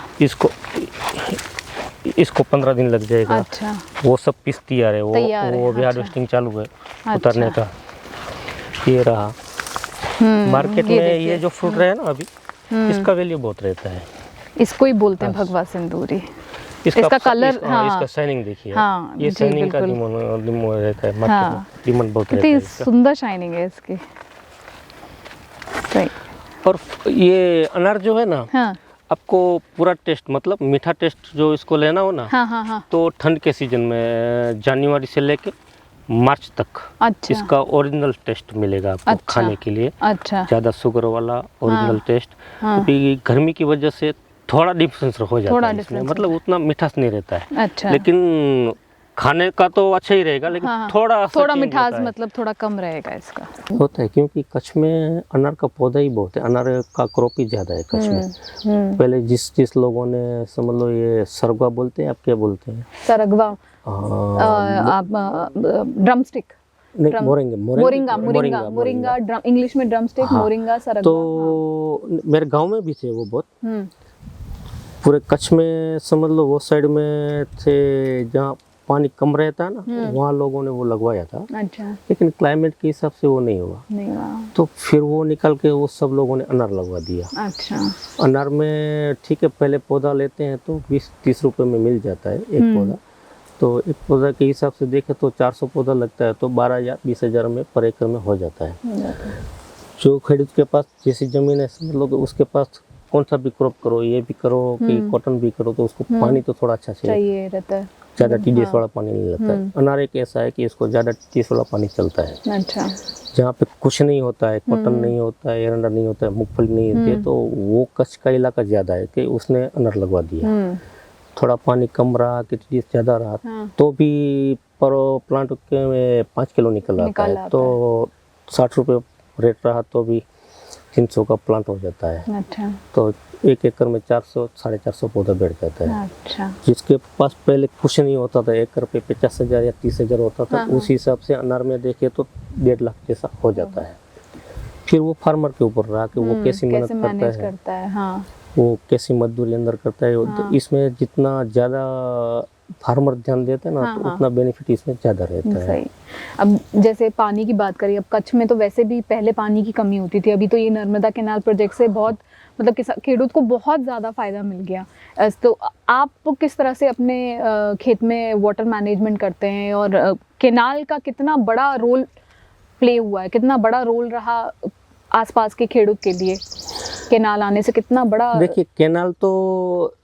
इसको 15 दिन लग जाएगा। अच्छा। वो सब पीस तैयार है, वो भी हार्वेस्टिंग चालू है। अच्छा। उतरने का ये रहा। मार्केट में ये जो फ्रूट रहे ना अभी इसका वैल्यू बहुत रहता है।
इसको ही बोलते हैं भगवा सिंदूरी। इसका कलर,
इसका शाइनिंग देखिए। ये शाइनिंग का डिमांड रहता है मार्केट में, डिमांड बहुत रहता है।
कितनी सुंदर शाइनिंग है इसकी। सही।
और ये अनार जो है ना, आपको पूरा टेस्ट मतलब मीठा टेस्ट जो इसको लेना हो ना, तो ठंड के सीजन में जनवरी से लेके मार्च तक। अच्छा। इसका ओरिजिनल टेस्ट मिलेगा आपको। अच्छा। खाने के लिए। अच्छा। ज़्यादा शुगर वाला ओरिजिनल टेस्ट। अभी गर्मी की वजह से थोड़ा डिफरेंस हो जाता है इसमें, मतलब उतना मिठास नहीं रहता है। अच्छा। लेकिन खाने का तो अच्छा ही रहेगा, लेकिन थोड़ा मिठास मतलब थोड़ा कम रहेगा इसका। होता है क्योंकि कच्छ में अनार का पौधा ही बहुत है, अनार का क्रॉप ही ज्यादा है कच्छ में। पहले जिस लोगों ने समझ लो ये सरगवा बोलते हैं, आप क्या बोलते हैं? सरगवा, ड्रमस्टिक, मोरिंगा इंग्लिश में ड्रमस्टिक, मोरिंगा, सरगवा। तो मेरे गांव में भी थे वो बहुत। पूरे कच्छ में समझ लो वो साइड में थे जहाँ पानी कम रहता है ना, वहाँ लोगों ने वो लगवाया था। अच्छा। लेकिन क्लाइमेट के हिसाब से वो नहीं हुआ। तो फिर वो निकल के वो सब लोगों ने अनार लगवा दिया। अच्छा। अनार में ठीक है, पहले पौधा लेते हैं तो 20-30 रुपए में मिल जाता है एक पौधा। तो एक पौधा के हिसाब से देखे तो 400 पौधा लगता है तो 12,000-20,000 में पर एकड़ में हो जाता है। जो खेडूत के पास जैसी जमीन है समझ लो उसके पास कौन सा भी क्रॉप करो, ये भी करो कि कॉटन भी करो, तो उसको पानी तो थोड़ा अच्छा चाहिए रहता है। ज़्यादा टीडीएस वाला पानी नहीं लगता है। अनार एक ऐसा है कि इसको ज़्यादा टीडीएस वाला पानी चलता है। अच्छा। जहाँ पे कुछ नहीं होता है, कॉटन नहीं होता है, एरंडा नहीं होता है, मूंगफली नहीं होती है, तो वो कच्छ का इलाका ज़्यादा है कि उसने अनार लगवा दिया। थोड़ा पानी कम रहा कि टीडीएस ज़्यादा रहा तो भी पर प्लांट के में 5 किलो निकल आता है, तो 60 रुपये रेट रहा तो भी 300 का प्लांट हो जाता है। अच्छा। तो एक एकड़ में 400-450 पौधा बैठ जाता है। अच्छा। जिसके पास पहले कुछ नहीं होता था, एकड़ पे 50,000 या 30,000 होता था, उस हिसाब से अनार में देखे तो 1.5 लाख जैसा हो जाता है। फिर वो फार्मर के ऊपर रहा कि वो कैसी मेहनत करता है। वो कैसी मजदूरी अंदर करता है। तो इसमें जितना ज़्यादा फार्मर ध्यान देते हैं ना, तो उतना बेनिफिट इसमें ज़्यादा रहता है। सही। अब जैसे पानी की बात करें, अब कच्छ में तो वैसे भी पहले पानी की कमी होती थी, अभी तो ये नर्मदा कैनाल प्रोजेक्ट से बहुत मतलब खेडूत को बहुत ज़्यादा फ़ायदा मिल गया। तो आप किस तरह से अपने खेत में वाटर मैनेजमेंट करते हैं, और कैनाल का कितना बड़ा रोल प्ले हुआ है, कितना बड़ा रोल रहा आसपास के खेडूत के लिए कैनाल आने से? कितना बड़ा, देखिए कैनाल तो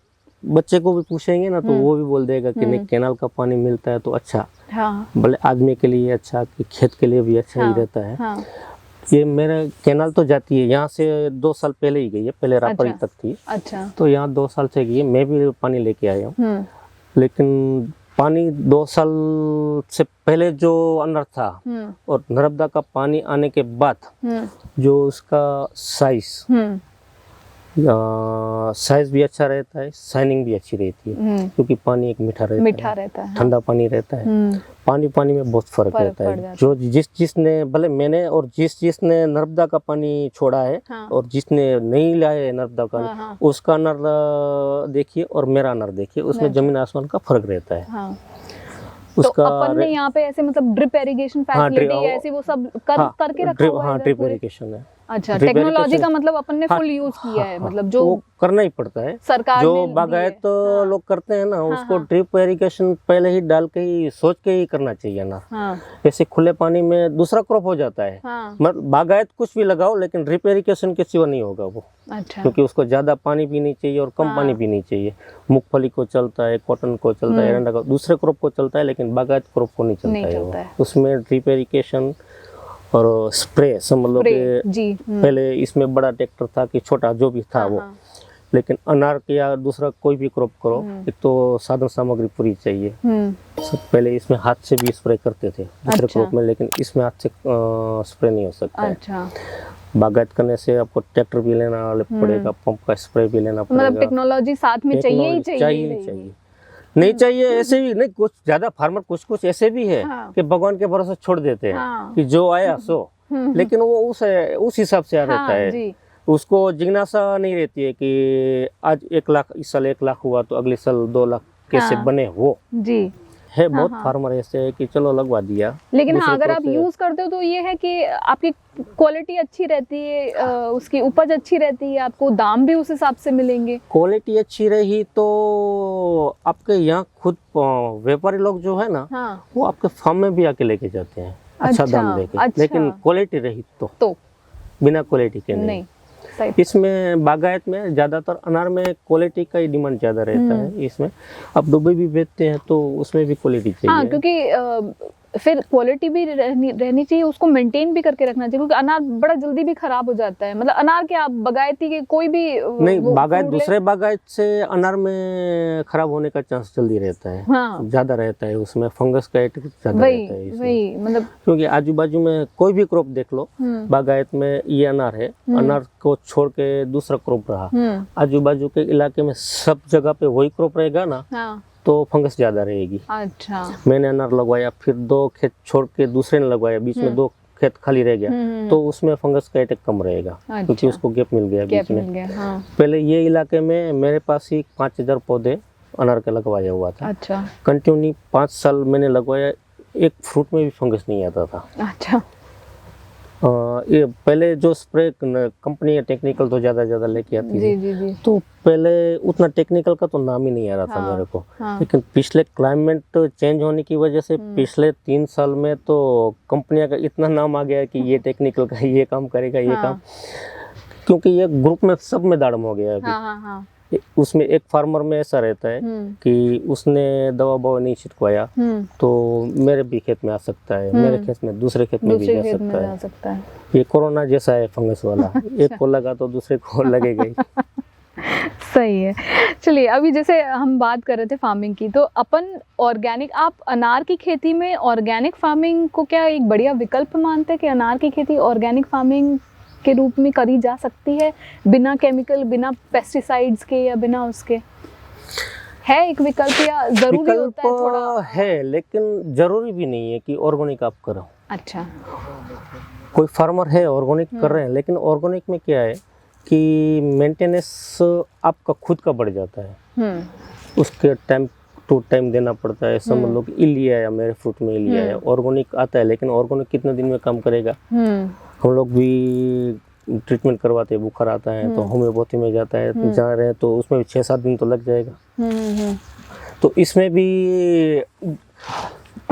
बच्चे को भी पूछेंगे ना तो वो भी बोल देगा कि नहीं, कैनाल का पानी मिलता है तो अच्छा। हाँ। भले आदमी के लिए अच्छा, कि खेत के लिए भी अच्छा ही रहता है। हाँ। ये मेरा कैनाल तो जाती है यहाँ से 2 साल पहले ही गई है, पहले रापरी तक थी। अच्छा। तो यहाँ 2 साल से गई है, मैं भी पानी लेके आया हूँ। लेकिन पानी 2 साल से पहले जो अंदर था और नर्मदा का पानी आने के बाद जो उसका साइज भी अच्छा रहता है, शाइनिंग भी अच्छी रहती है, क्योंकि पानी एक मीठा रहता है, ठंडा पानी रहता है। पानी में बहुत फर्क रहता है। जो जिसने भले मैंने और जिसने नर्मदा का पानी छोड़ा है और जिसने नहीं लाया है नर्मदा का, उसका अनार देखिए और मेरा अनार देखिए, उसमें जमीन आसमान का फर्क रहता है। उसका तो अपन ने यहाँ पे ऐसे मतलब ड्रिप इरिगेशन फैसिलिटी ऐसी वो सब करके रखा हुआ है। ड्रिप इरिगेशन है।
अच्छा, टेक्नोलॉजी का मतलब अपन ने फुल यूज किया है, मतलब जो
वो करना ही पड़ता है।
सरकार
जो
ने
बागायत तो लोग करते हैं ना, उसको ड्रिप इरिगेशन पहले ही डाल के ही सोच के ही करना चाहिए ना। ऐसे खुले पानी में दूसरा क्रॉप हो जाता है। मतलब बागायत कुछ भी लगाओ, लेकिन ड्रिप इरिगेशन के सिवा नहीं होगा वो। अच्छा। क्योंकि उसको ज्यादा पानी पीनी चाहिए और कम पानी पीनी चाहिए। मूंगफली को चलता है, कॉटन को चलता है, एरंडा को, दूसरे क्रॉप को चलता है, लेकिन बागायत क्रॉप को नहीं चलता है। उसमें ड्रिप इरिगेशन और स्प्रे समझ लो कि पहले इसमें बड़ा ट्रैक्टर था कि छोटा जो भी था वो, लेकिन अनार के या दूसरा कोई भी क्रॉप करो, एक तो साधन सामग्री पूरी चाहिए। सब पहले इसमें हाथ से भी स्प्रे करते थे दूसरे क्रॉप में, लेकिन इसमें हाथ से स्प्रे नहीं हो सकता है। बागायत करने से आपको ट्रैक्टर भी लेना पड़ेगा, पंप का स्प्रे भी लेना पड़ेगा।
मतलब टेक्नोलॉजी साथ में चाहिए ही चाहिए।
नहीं चाहिए ऐसे भी नहीं, कुछ ज्यादा फार्मर कुछ ऐसे भी है कि भगवान के भरोसे छोड़ देते हैं कि जो आया सो, लेकिन वो उस हिसाब से रहता है। उसको जिज्ञासा नहीं रहती है कि आज 1 लाख, इस साल 1 लाख हुआ तो अगले साल 2 लाख कैसे बने वो जी है। बहुत फार्मर ऐसे है कि चलो लगवा दिया।
लेकिन हाँ, अगर आप यूज करते हो तो ये है कि आपकी क्वालिटी अच्छी रहती है, उसकी उपज अच्छी रहती है, आपको दाम भी उस हिसाब से मिलेंगे।
क्वालिटी अच्छी रही तो आपके यहाँ खुद व्यापारी लोग जो है ना, वो आपके फार्म में भी आके लेके जाते हैं अच्छा दाम देके। लेकिन क्वालिटी रही तो बिना क्वालिटी के नहीं। इसमें बागायत में ज्यादातर अनार में क्वालिटी का ही डिमांड ज्यादा रहता है। इसमें आप दुबई भी बेचते हैं तो उसमें भी क्वालिटी चाहिए।
हाँ, क्योंकि फिर क्वालिटी भी रहनी चाहिए, उसको मेंटेन भी करके रखना चाहिए, क्योंकि अनार बड़ा जल्दी भी खराब हो जाता है। मतलब अनार के आप बागायती के कोई भी
नहीं, बागायत दूसरे बागायत से अनार में खराब होने का चांस जल्दी रहता है। ज्यादा रहता है, उसमें फंगस का अटैक ज्यादा रहता है। वही मतलब क्योंकि आजू बाजू में कोई भी क्रॉप देख लो, बागायत में ये अनार है, अनार को छोड़ के दूसरा क्रॉप रहा, आजू बाजू के इलाके में सब जगह पे वही क्रॉप रहेगा ना, तो फंगस ज्यादा रहेगी। अच्छा। मैंने अनार लगवाया, फिर 2 खेत छोड़ के दूसरे ने लगवाया, बीच में 2 खेत खाली रह गया, तो उसमें फंगस का अटैक कम रहेगा। अच्छा। क्योंकि उसको गैप मिल गया बीच में। हाँ। पहले ये इलाके में मेरे पास ही 5000 पौधे अनार का लगवाया हुआ था। अच्छा। कंटिन्यू 5 साल मैंने लगवाया, एक फ्रूट में भी फंगस नहीं आता था। अच्छा। ये पहले जो स्प्रे कंपनी या टेक्निकल तो ज्यादा लेके आती थी, तो पहले उतना टेक्निकल का तो नाम ही नहीं आ रहा था मेरे को। लेकिन पिछले क्लाइमेट चेंज होने की वजह से पिछले 3 साल में तो कंपनियां का इतना नाम आ गया कि ये टेक्निकल का ये काम करेगा, ये काम, क्योंकि ये ग्रुप में सब में दाड़म हो गया अभी। उसमें एक फार्मर में ऐसा रहता है कि उसने दवा नहीं छिटकवाया तो मेरे भी खेत में आ सकता है, मेरे खेत में दूसरे खेत में भी जा सकता है। ये कोरोना जैसा है फंगस वाला। एक को लगा तो दूसरे को लगेगा ही।
सही है। चलिए, अभी जैसे हम बात कर रहे थे फार्मिंग की, तो अपन ऑर्गेनिक, आप अनार की खेती में ऑर्गेनिक फार्मिंग को क्या एक बढ़िया विकल्प मानते हैं कि अनार की खेती ऑर्गेनिक फार्मिंग के रूप में करी जा सकती है, बिना केमिकल, बिना पेस्टिसाइड्स के, या बिना उसके? है एक विकल्प या जरूरी होता है थोड़ा?
है, लेकिन जरूरी भी नहीं है कि ऑर्गेनिक आप करो। अच्छा। कोई फार्मर है ऑर्गेनिक कर रहे हैं, लेकिन ऑर्गेनिक में क्या है कि मेंटेनेंस आपका खुद का बढ़ जाता है। उसके टाइम टू टाइम देना पड़ता है। समझ लो कि इल्ली आया, मेरे फ्रूट में इल्ली आया, ऑर्गेनिक आता है, लेकिन ऑर्गेनिक कितने दिन में काम करेगा? हम लोग भी ट्रीटमेंट करवाते हैं, बुखार आता है तो होम्योपैथी में जाता है, जा रहे हैं तो उसमें भी 6-7 दिन तो लग जाएगा। तो इसमें भी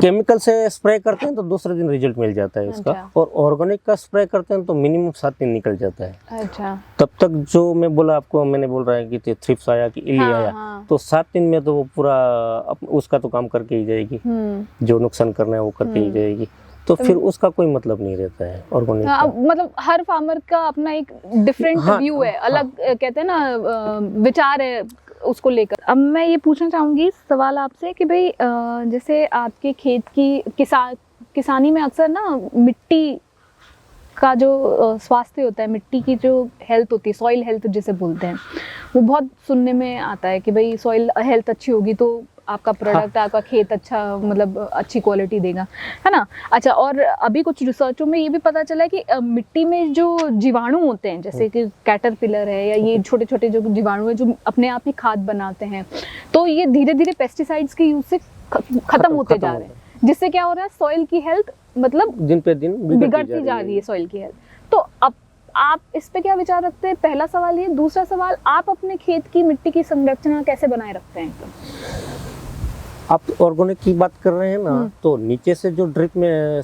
केमिकल से स्प्रे करते हैं तो दूसरे दिन रिजल्ट मिल जाता है उसका। अच्छा। और ऑर्गेनिक का स्प्रे करते हैं तो मिनिमम 7 दिन निकल जाता है। अच्छा। तब तक जो मैं बोला आपको, मैंने बोल रहा है कि थ्रिप्स आया कि इल्ली आया, तो 7 दिन में तो वो पूरा उसका तो काम करके ही जाएगी, जो नुकसान करना है वो करके ही जाएगी। तो फिर उसका कोई मतलब नहीं रहता है ऑर्गेनिक का।
मतलब हर फार्मर का अपना एक डिफरेंट व्यू है, अलग कहते हैं ना विचार है उसको लेकर। अब मैं ये पूछना चाहूँगी सवाल आपसे कि भाई जैसे आपके खेत की किसानी में अक्सर ना मिट्टी का जो स्वास्थ्य होता है, मिट्टी की जो हेल्थ होती है, सॉइल हेल्थ जिसे बोलते हैं, वो बहुत सुनने में आता है कि भाई सॉइल हेल्थ अच्छी होगी तो आपका प्रोडक्ट, आपका खेत अच्छा, मतलब अच्छी क्वालिटी देगा, है ना। अच्छा, और अभी कुछ रिसर्चों में ये भी पता चला है कि मिट्टी में जो जीवाणु होते हैं, जैसे कि कैटरपिलर है या ये छोटे छोटे जो जीवाणु हैं जो अपने आप ही खाद बनाते हैं, तो ये धीरे धीरे पेस्टिसाइड्स के यूज से खत्म होते जा रहे हैं, जिससे क्या हो रहा है, सॉइल की हेल्थ मतलब
दिन पे दिन
बिगड़ती जा रही है सॉइल की हेल्थ। तो अब आप इस पे क्या विचार रखते हैं? पहला सवाल ये। दूसरा सवाल, आप अपने खेत की मिट्टी की संरचना कैसे बनाए रखते हैं?
आप ऑर्गेनिक की बात कर रहे हैं ना, तो नीचे से जो ड्रिप में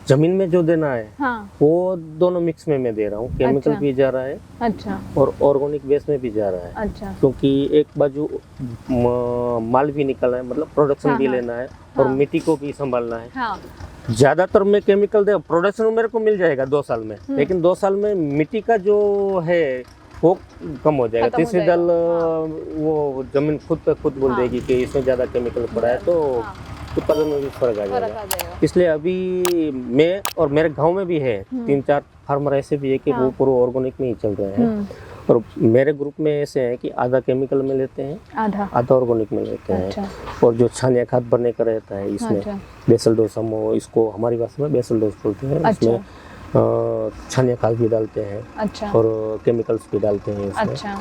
जमीन में जो देना है,
हाँ।
वो दोनों मिक्स में मैं दे रहा हूँ। केमिकल भी जा रहा है,
अच्छा, और
ऑर्गेनिक बेस में भी जा रहा है।
अच्छा,
क्योंकि एक बाजू माल भी निकलना है, मतलब प्रोडक्शन भी लेना है, और मिट्टी को भी संभालना है। ज्यादातर मैं केमिकल दे, प्रोडक्शन मेरे को मिल जाएगा 2 साल में, लेकिन 2 साल में मिट्टी का जो है वो कम हो जाएगा। तीसरी दल वो जमीन खुद पे खुद बोल देगी कि इसमें ज्यादा केमिकल पड़ा है, तो उत्पादन में भी फर्क आ जाएगा। इसलिए अभी मैं और मेरे गांव में भी है 3-4 फार्मर ऐसे भी है कि वो पूरा ऑर्गेनिक में ही चल रहे हैं। और मेरे ग्रुप में ऐसे हैं कि आधा केमिकल में लेते हैं, आधा ऑर्गेनिक में लेते हैं। और जो छानिया खाद बनने का रहता है, इसमें बेसल डोज, हम इसको हमारी भाषा में बेसल डोज बोलते हैं। इसमें छानिया खाद भी डालते हैं और केमिकल्स भी डालते हैं इसमें।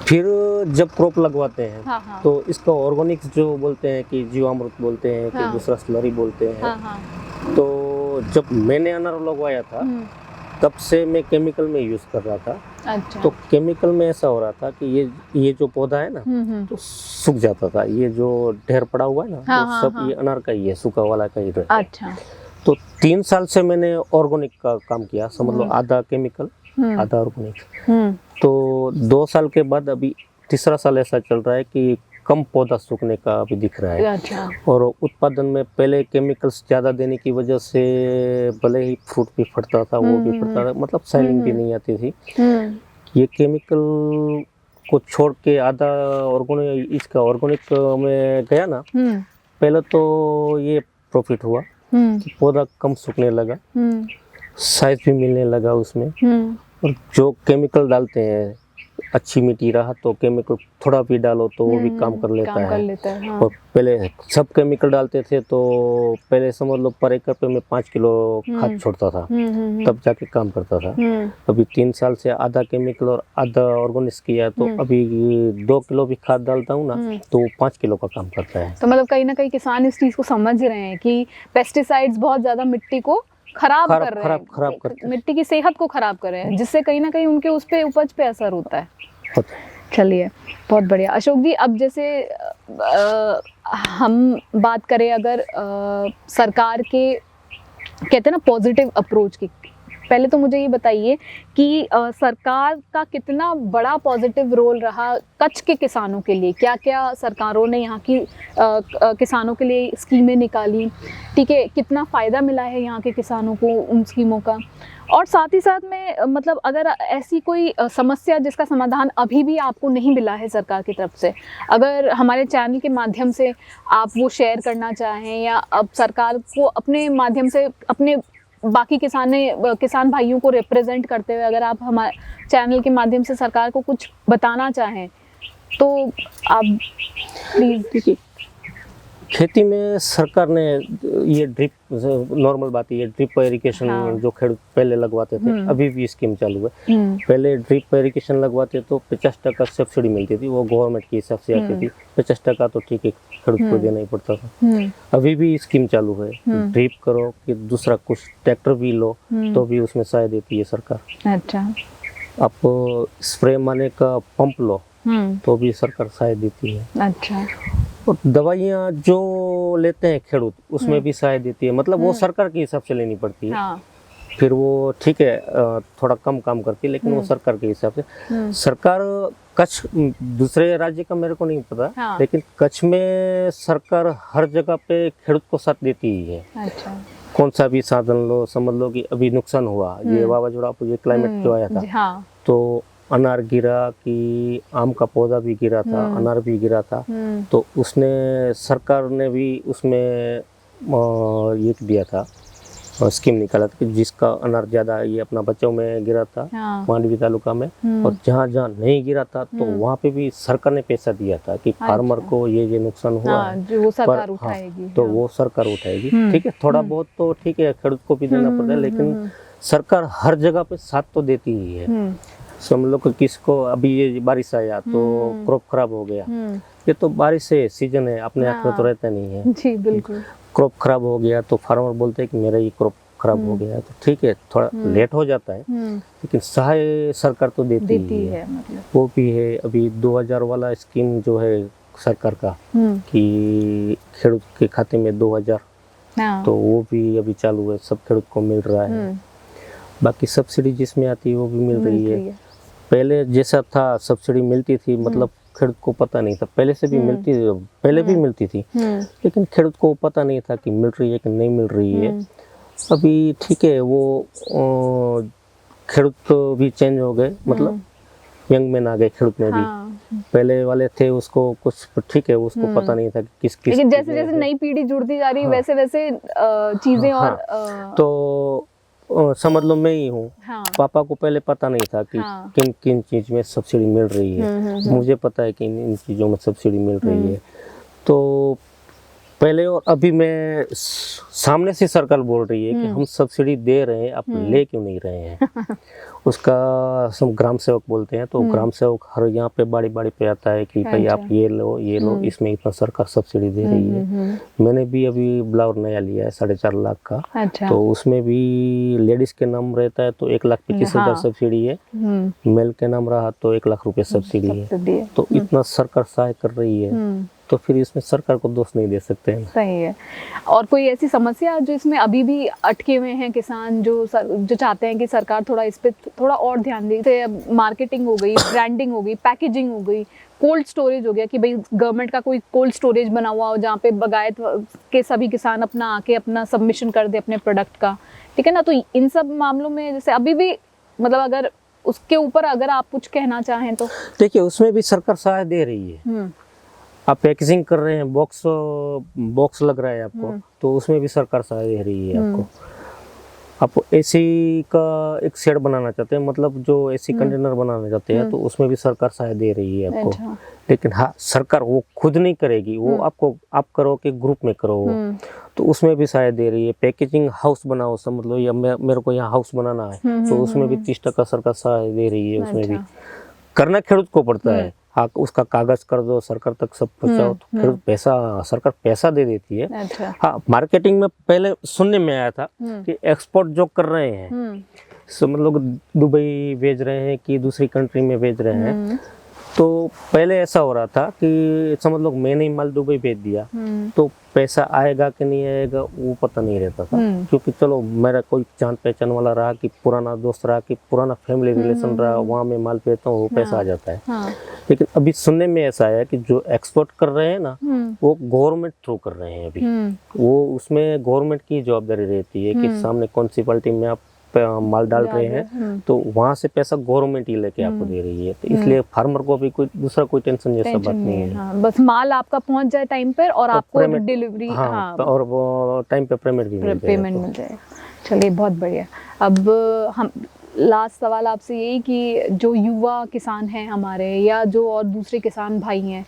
फिर जब क्रॉप लगवाते हैं तो इसका ऑर्गेनिक्स जो बोलते हैं कि जीवामृत बोलते हैं कि दूसरा स्लरी बोलते हैं। तो जब मैंने अनार लगवाया था तब से मैं केमिकल में यूज कर रहा था। तो केमिकल में ऐसा हो रहा था कि ये जो पौधा है ना, तो सूख जाता था। ये जो ढेर पड़ा हुआ है ना, तो सब ये अनार का ही है, सूखा वाला का ही है। तो 3 साल से मैंने ऑर्गेनिक का काम किया, समझ लो आधा केमिकल आधा ऑर्गेनिक। तो 2 साल के बाद अभी तीसरा साल ऐसा चल रहा है कि कम पौधा सूखने का अभी दिख रहा है। और उत्पादन में पहले केमिकल्स ज्यादा देने की वजह से भले ही फ्रूट भी फटता था, वो भी फटता था, मतलब शाइनिंग भी नहीं आती थी। ये केमिकल को छोड़ के आधा ऑर्गेनिक, इसका ऑर्गेनिक में गया ना, पहले तो ये प्रॉफिट हुआ कि पौधा कम सूखने लगा, साइज भी मिलने लगा उसमें। और जो केमिकल डालते हैं, अच्छी मिट्टी रहा तो केमिकल थोड़ा भी डालो तो वो भी काम कर लेता है। और पहले सब केमिकल डालते थे तो पहले समझ लो पर एकड़ पे मैं 5 किलो खाद छोड़ता था, तब जाके काम करता था। अभी 3 साल से आधा केमिकल और आधा ऑर्गेनिक किया, तो अभी 2 किलो भी खाद डालता हूँ ना, तो वो 5 किलो का काम करता है।
तो मतलब कहीं ना कहीं किसान इस चीज को समझ रहे हैं कि पेस्टिसाइड्स बहुत ज्यादा मिट्टी को खराब कर रहे हैं, मिट्टी की सेहत को खराब कर रहे हैं, जिससे कहीं ना कहीं उनके उस पे उपज पे असर होता है। चलिए, बहुत बढ़िया। अशोक जी, अब जैसे हम बात करें अगर सरकार के, कहते हैं ना, पॉजिटिव अप्रोच की, पहले तो मुझे ये बताइए कि सरकार का कितना बड़ा पॉजिटिव रोल रहा कच्छ के किसानों के लिए। क्या क्या सरकारों ने यहाँ की किसानों के लिए स्कीमें निकाली, ठीक है, कितना फ़ायदा मिला है यहाँ के किसानों को उन स्कीमों का। और साथ ही साथ में मतलब अगर ऐसी कोई समस्या जिसका समाधान अभी भी आपको नहीं मिला है सरकार की तरफ से, अगर हमारे चैनल के माध्यम से आप वो शेयर करना चाहें, या अब सरकार को अपने माध्यम से अपने बाकी किसान भाइयों को रिप्रेजेंट करते हुए अगर आप हमारे चैनल के माध्यम से सरकार को कुछ बताना चाहें तो आप प्लीज।
खेती में सरकार ने ये ड्रिप, नॉर्मल बात है, ये ड्रिप इरिगेशन जो खेड पहले लगवाते थे, अभी भी स्कीम चालू है। पहले ड्रिप इरिगेशन लगवाते तो 50% सब्सिडी मिलती थी, वो गवर्नमेंट की हिसाब से आती थी। 50% तो ठीक है, खेडूत को देना ही पड़ता था। अभी भी स्कीम चालू है, ड्रिप करो कि दूसरा कुछ ट्रैक्टर भी लो तो भी उसमें सहायता देती है सरकार।
अच्छा,
आप स्प्रे मारने का पंप लो तो भी सरकार सहायता देती है।
अच्छा,
और दवाइयाँ जो लेते हैं खेडूत, उसमें भी सहायता देती है, मतलब वो सरकार के हिसाब से लेनी पड़ती है। फिर वो ठीक है थोड़ा कम काम करती है, लेकिन वो सरकार के हिसाब से। सरकार कच्छ, दूसरे राज्य का मेरे को नहीं पता, लेकिन कच्छ में सरकार हर जगह पे खेडूत को साथ देती ही है।
अच्छा,
कौन सा भी साधन लो, समझ लो कि अभी नुकसान हुआ, ये वावाजोड़ा, ये क्लाइमेट जो आया था, तो अनार गिरा कि आम का पौधा भी गिरा था, अनार भी गिरा था, तो उसने सरकार ने भी उसमें ये दिया था, स्कीम निकाला था कि जिसका अनार ज्यादा ये अपना बच्चों में गिरा था, मांडवी तालुका में, और जहाँ जहाँ नहीं गिरा था तो वहाँ पे भी सरकार ने पैसा दिया था कि फार्मर को ये नुकसान हुआ है,
जो वो सरकार उठाएगी,
तो वो सरकार उठाएगी। ठीक है, थोड़ा बहुत तो ठीक है खेडूत को भी देना पड़ता है, लेकिन सरकार हर जगह पे साथ तो देती ही है। समझ लो कि किसको अभी ये बारिश आया तो क्रॉप खराब हो गया, ये तो बारिश है, सीजन है, अपने हाथ में तो रहता नहीं है।
जी बिल्कुल।
क्रॉप खराब हो गया तो फार्मर बोलते हैं कि मेरा ये क्रॉप खराब हो गया तो ठीक है, थोड़ा लेट हो जाता है, लेकिन सहाय सरकार तो देती ही है।
मतलब
वो भी है अभी 2000 वाला स्कीम जो है सरकार का, कि खेडूत के खाते में 2000, तो वो भी अभी चालू है, सब खेडूत को मिल रहा है। बाकी सब्सिडी जिसमें आती है वो भी मिल रही है। पहले जैसा था सब्सिडी मिलती थी, मतलब खेडूत को पता नहीं था, पहले से भी पहले भी मिलती थी, लेकिन खेडूत को पता नहीं था कि मिल रही है कि नहीं मिल रही है। अभी ठीक है, वो खेडूत तो भी चेंज हो गए, मतलब यंग मैन आ गए खेडूत में भी। पहले वाले थे उसको कुछ ठीक है, उसको पता नहीं था कि किस
लेकिन जैसे जैसे नई पीढ़ी जुड़ती जा रही है वैसे वैसे चीजें और
तो समझ लो मैं ही हूँ, पापा को पहले पता नहीं था कि किन किन चीज में सब्सिडी मिल रही है। मुझे पता है कि इन चीजों में सब्सिडी मिल रही है। तो पहले और अभी मैं सामने से सरकार बोल रही है कि हम सब्सिडी दे रहे हैं, आप ले क्यों नहीं रहे हैं। उसका सब ग्राम सेवक बोलते हैं, तो ग्राम सेवक हर यहाँ पे बाड़ी बाड़ी पे आता है कि भाई आप ये लो ये लो, इसमें इतना सरकार सब्सिडी दे रही है। मैंने भी अभी ब्लाउज नया लिया है 4.5 लाख का। तो उसमें भी लेडीज के नाम रहता है तो 1,25,000 सब्सिडी है, मेल के नाम रहा तो 1 लाख रुपए सब्सिडी है। तो इतना सरकार सहाय कर रही है, तो फिर इसमें सरकार को दोष नहीं दे सकते हैं।
सही है। और कोई ऐसी समस्या जो इसमें अभी भी अटके हुए हैं किसान, जो चाहते हैं कि सरकार थोड़ा इस पे थोड़ा और ध्यान दे, जैसे मार्केटिंग हो गई, ब्रांडिंग हो गई, पैकेजिंग हो गई, कोल्ड स्टोरेज हो गया कि भाई गवर्नमेंट का कोई कोल्ड स्टोरेज बना हुआ हो जहाँ पे बगायत के सभी किसान अपना आके अपना सबमिशन कर दे अपने प्रोडक्ट का, ठीक है ना। तो इन सब मामलों में जैसे अभी भी मतलब अगर उसके ऊपर अगर आप कुछ कहना चाहें तो।
देखिए उसमें भी सरकार सहायता दे रही है। आप पैकेजिंग कर रहे हैं, बॉक्स लग रहा है आपको, तो उसमें भी सरकार सहायता दे रही है आपको। आप एसी का एक शेड बनाना चाहते हैं, मतलब जो एसी कंटेनर बनाना चाहते हैं, तो उसमें भी सरकार सहायता दे रही है आपको। लेकिन हाँ, सरकार वो खुद नहीं करेगी, वो आपको आप करो कि ग्रुप में करो, तो उसमें भी सहायता दे रही है। पैकेजिंग हाउस बनाओ, समझ लो या मेरे को यहाँ हाउस बनाना है, तो उसमें भी 30% सरकार सहायता दे रही है। उसमें भी करना खेडूत को पड़ता है। हाँ, उसका कागज कर दो, सरकार तक सब पहुंचाओ, तो फिर सरकार पैसा दे देती है। हाँ, मार्केटिंग में पहले सुनने में आया था कि एक्सपोर्ट जो कर रहे हैं, मतलब दुबई भेज रहे हैं कि दूसरी कंट्री में भेज रहे हैं, तो पहले ऐसा हो रहा था कि समझ लो मैंने ही माल दुबई भेज दिया, तो पैसा आएगा कि नहीं आएगा वो पता नहीं रहता था। क्योंकि चलो मेरा कोई जान पहचान वाला रहा, कि पुराना दोस्त रहा, कि पुराना फैमिली रिलेशन रहा, वहाँ मैं माल भेजता हूँ, वो पैसा आ जाता है। लेकिन अभी सुनने में ऐसा है कि जो एक्सपोर्ट कर रहे हैं ना, वो गवर्नमेंट थ्रू कर रहे हैं अभी। वो उसमें गवर्नमेंट की जवाबदारी रहती है कि सामने कौन सी क्वालिटी में आप माल डाल रहे हैं, तो वहां से पैसा गवर्नमेंट ही लेके आपको दे रही है। तो इसलिए फार्मर को भी कोई दूसरा कोई टेंशन जैसा बात नहीं है।
हाँ, बस माल आपका पहुंच जाए टाइम पर और आपको डिलीवरी,
और वो टाइम पे पेमेंट भी मिल जाए।
चलिए बहुत बढ़िया। अब हम लास्ट सवाल आपसे यही कि जो युवा किसान हैं हमारे, या जो और दूसरे किसान भाई हैं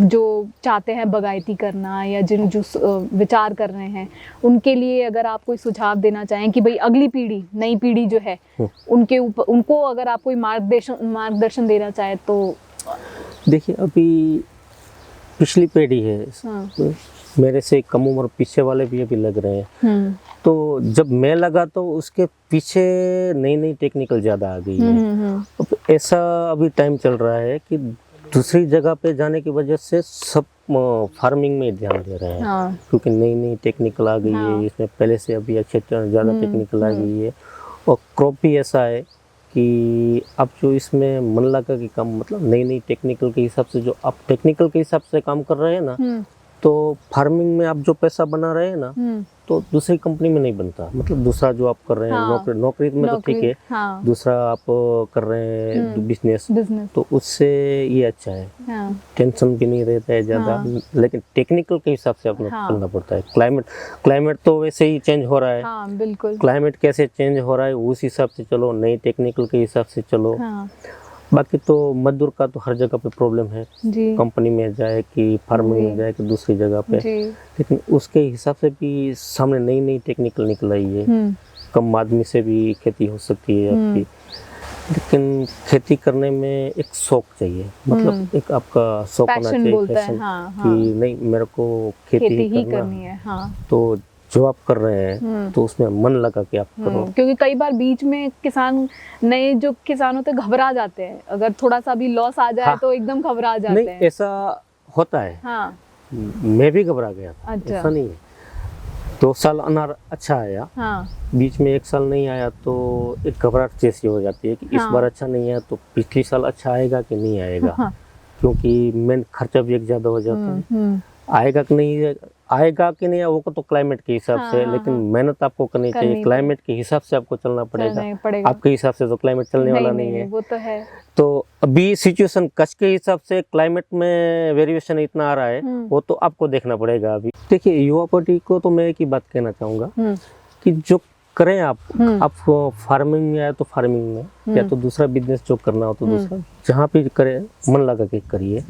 जो चाहते हैं बगायती करना, या जो विचार कर रहे हैं, उनके लिए अगर आप कोई सुझाव देना चाहें कि भाई अगली पीढ़ी, नई पीढ़ी जो है, उनके ऊपर उनको अगर आप कोई मार्गदर्शन देना चाहें तो।
देखिए अभी पिछली पीढ़ी है, मेरे से कम उम्र पीछे वाले भी अभी लग रहे हैं, तो जब मैं लगा तो उसके पीछे नई नई टेक्निकल ज़्यादा आ गई है। अब ऐसा अभी टाइम चल रहा है कि दूसरी जगह पे जाने की वजह से सब फार्मिंग में ध्यान दे रहे हैं, क्योंकि नई नई टेक्निकल आ गई है। इसमें पहले से अभी अच्छे ज़्यादा टेक्निकल आ गई है, और क्रॉप भी ऐसा है कि अब जो इसमें मन लगा कि काम, मतलब नई नई टेक्निकल के हिसाब से, जो आप टेक्निकल के हिसाब से काम कर रहे हैं ना, तो फार्मिंग में आप जो पैसा बना रहे हैं ना, तो दूसरी कंपनी में नहीं बनता। मतलब दूसरा जो आप कर रहे हैं, नौकरी में तो ठीक है, दूसरा आप कर रहे हैं बिजनेस, तो उससे ये अच्छा है। टेंशन भी नहीं रहता है ज़्यादा। लेकिन टेक्निकल के हिसाब से अपना चलना पड़ता है। क्लाइमेट तो वैसे ही चेंज हो रहा है।
बिल्कुल, क्लाइमेट
कैसे चेंज हो रहा है उस हिसाब से चलो, नई टेक्निकल के हिसाब से चलो। बाकी तो मजदूर का तो हर जगह पे प्रॉब्लम है, कंपनी में जाए कि फार्मिंग में जाए कि दूसरी जगह पे, लेकिन उसके हिसाब से भी सामने नई नई टेक्निकल निकल रही है। कम आदमी से भी खेती हो सकती है आपकी, लेकिन खेती करने में एक शौक चाहिए, मतलब एक आपका शौक होना चाहिए, पैशन कि नहीं मेरे को खेती ही करनी है। तो जो आप कर रहे हैं तो उसमें मन लगा के आप करो।
क्योंकि कई बार बीच में किसान, नए जो किसान होते हैं घबरा जाते हैं, अगर थोड़ा सा भी लॉस आ जाए तो एकदम घबरा जाते हैं।
नहीं, ऐसा होता है।
हाँ।
मैं भी घबरा गया था।
अच्छा।
ऐसा नहीं है। 2 साल अनार अच्छा आया। हाँ। बीच में 1 साल नहीं आया तो एक घबराहट जैसी हो जाती है कि इस बार अच्छा नहीं आया तो पिछले साल अच्छा आएगा कि नहीं आएगा। हाँ। क्योंकि मेन खर्चा भी एक ज्यादा हो जाता है। आएगा कि नहीं आएगा कि नहीं वो तो क्लाइमेट के हिसाब से, लेकिन मेहनत आपको करनी चाहिए। क्लाइमेट के हिसाब से आपको चलना पड़ेगा। आपके हिसाब से तो क्लाइमेट चलने वाला नहीं है।
वो तो है।
तो अभी सिचुएशन कच्छ के हिसाब से क्लाइमेट में वेरिएशन इतना आ रहा है, वो तो आपको देखना पड़ेगा। अभी देखिए, युवा पीढ़ी को तो मैं एक ही बात कहना चाहूंगा कि जो करें आप फार्मिंग में आए तो फार्मिंग में, या तो दूसरा बिजनेस जो करना हो तो दूसरा, जहाँ पे करें मन लगा के करिए।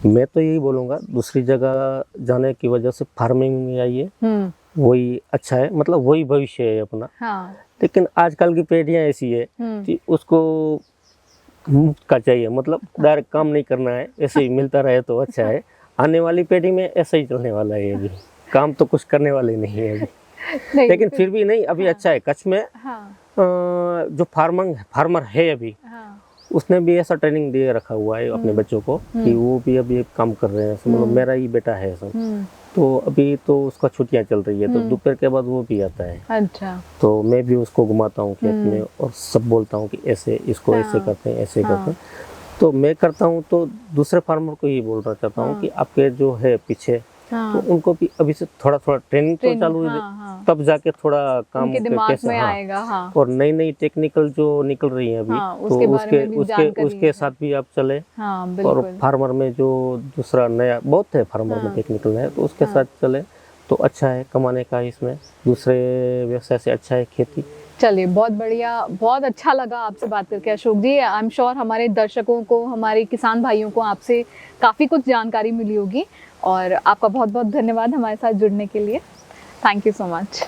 मैं तो यही बोलूंगा, दूसरी जगह जाने की वजह से फार्मिंग में आइए, वही अच्छा है, मतलब वही भविष्य है अपना। हाँ। लेकिन आजकल की पीढ़ियां ऐसी है कि उसको मुफ्त का चाहिए, मतलब डायरेक्ट काम नहीं करना है, ऐसे ही मिलता रहे तो अच्छा है। आने वाली पीढ़ी में ऐसा ही चलने वाला है। अभी काम तो कुछ करने वाले नहीं है अभी। लेकिन फिर भी नहीं, अभी अच्छा है कच्छ में। जो फार्मर है अभी, उसने भी ऐसा ट्रेनिंग दे रखा हुआ है अपने बच्चों को कि वो भी अभी काम कर रहे हैं। मतलब मेरा ही बेटा है सब, तो अभी तो उसका छुट्टियां चल रही है, तो दोपहर के बाद वो भी आता है। अच्छा। तो मैं भी उसको घुमाता हूँ खेत में और सब बोलता हूँ कि ऐसे इसको ऐसे करते हैं, ऐसे करते हैं। तो मैं करता हूँ, तो दूसरे फार्मर को ही बोलना चाहता हूँ कि आपके जो है पीछे, तो उनको भी अभी से थोड़ा ट्रेनिंग तो चालू है, तब जाके थोड़ा काम कैसे। आएगा। और नई नई टेक्निकल जो निकल रही है अभी, तो उसके साथ भी आप चले। और फार्मर में जो दूसरा नया बहुत है, फार्मर में टेक्निकल है, तो उसके साथ चले तो अच्छा है कमाने का। इसमें दूसरे व्यवसाय से अच्छा है खेती।
चलिए, बहुत बढ़िया, बहुत अच्छा लगा आपसे बात करके अशोक जी। आई एम श्योर हमारे दर्शकों को, हमारे किसान भाइयों को आपसे काफ़ी कुछ जानकारी मिली होगी। और आपका बहुत बहुत धन्यवाद हमारे साथ जुड़ने के लिए। Thank you so much.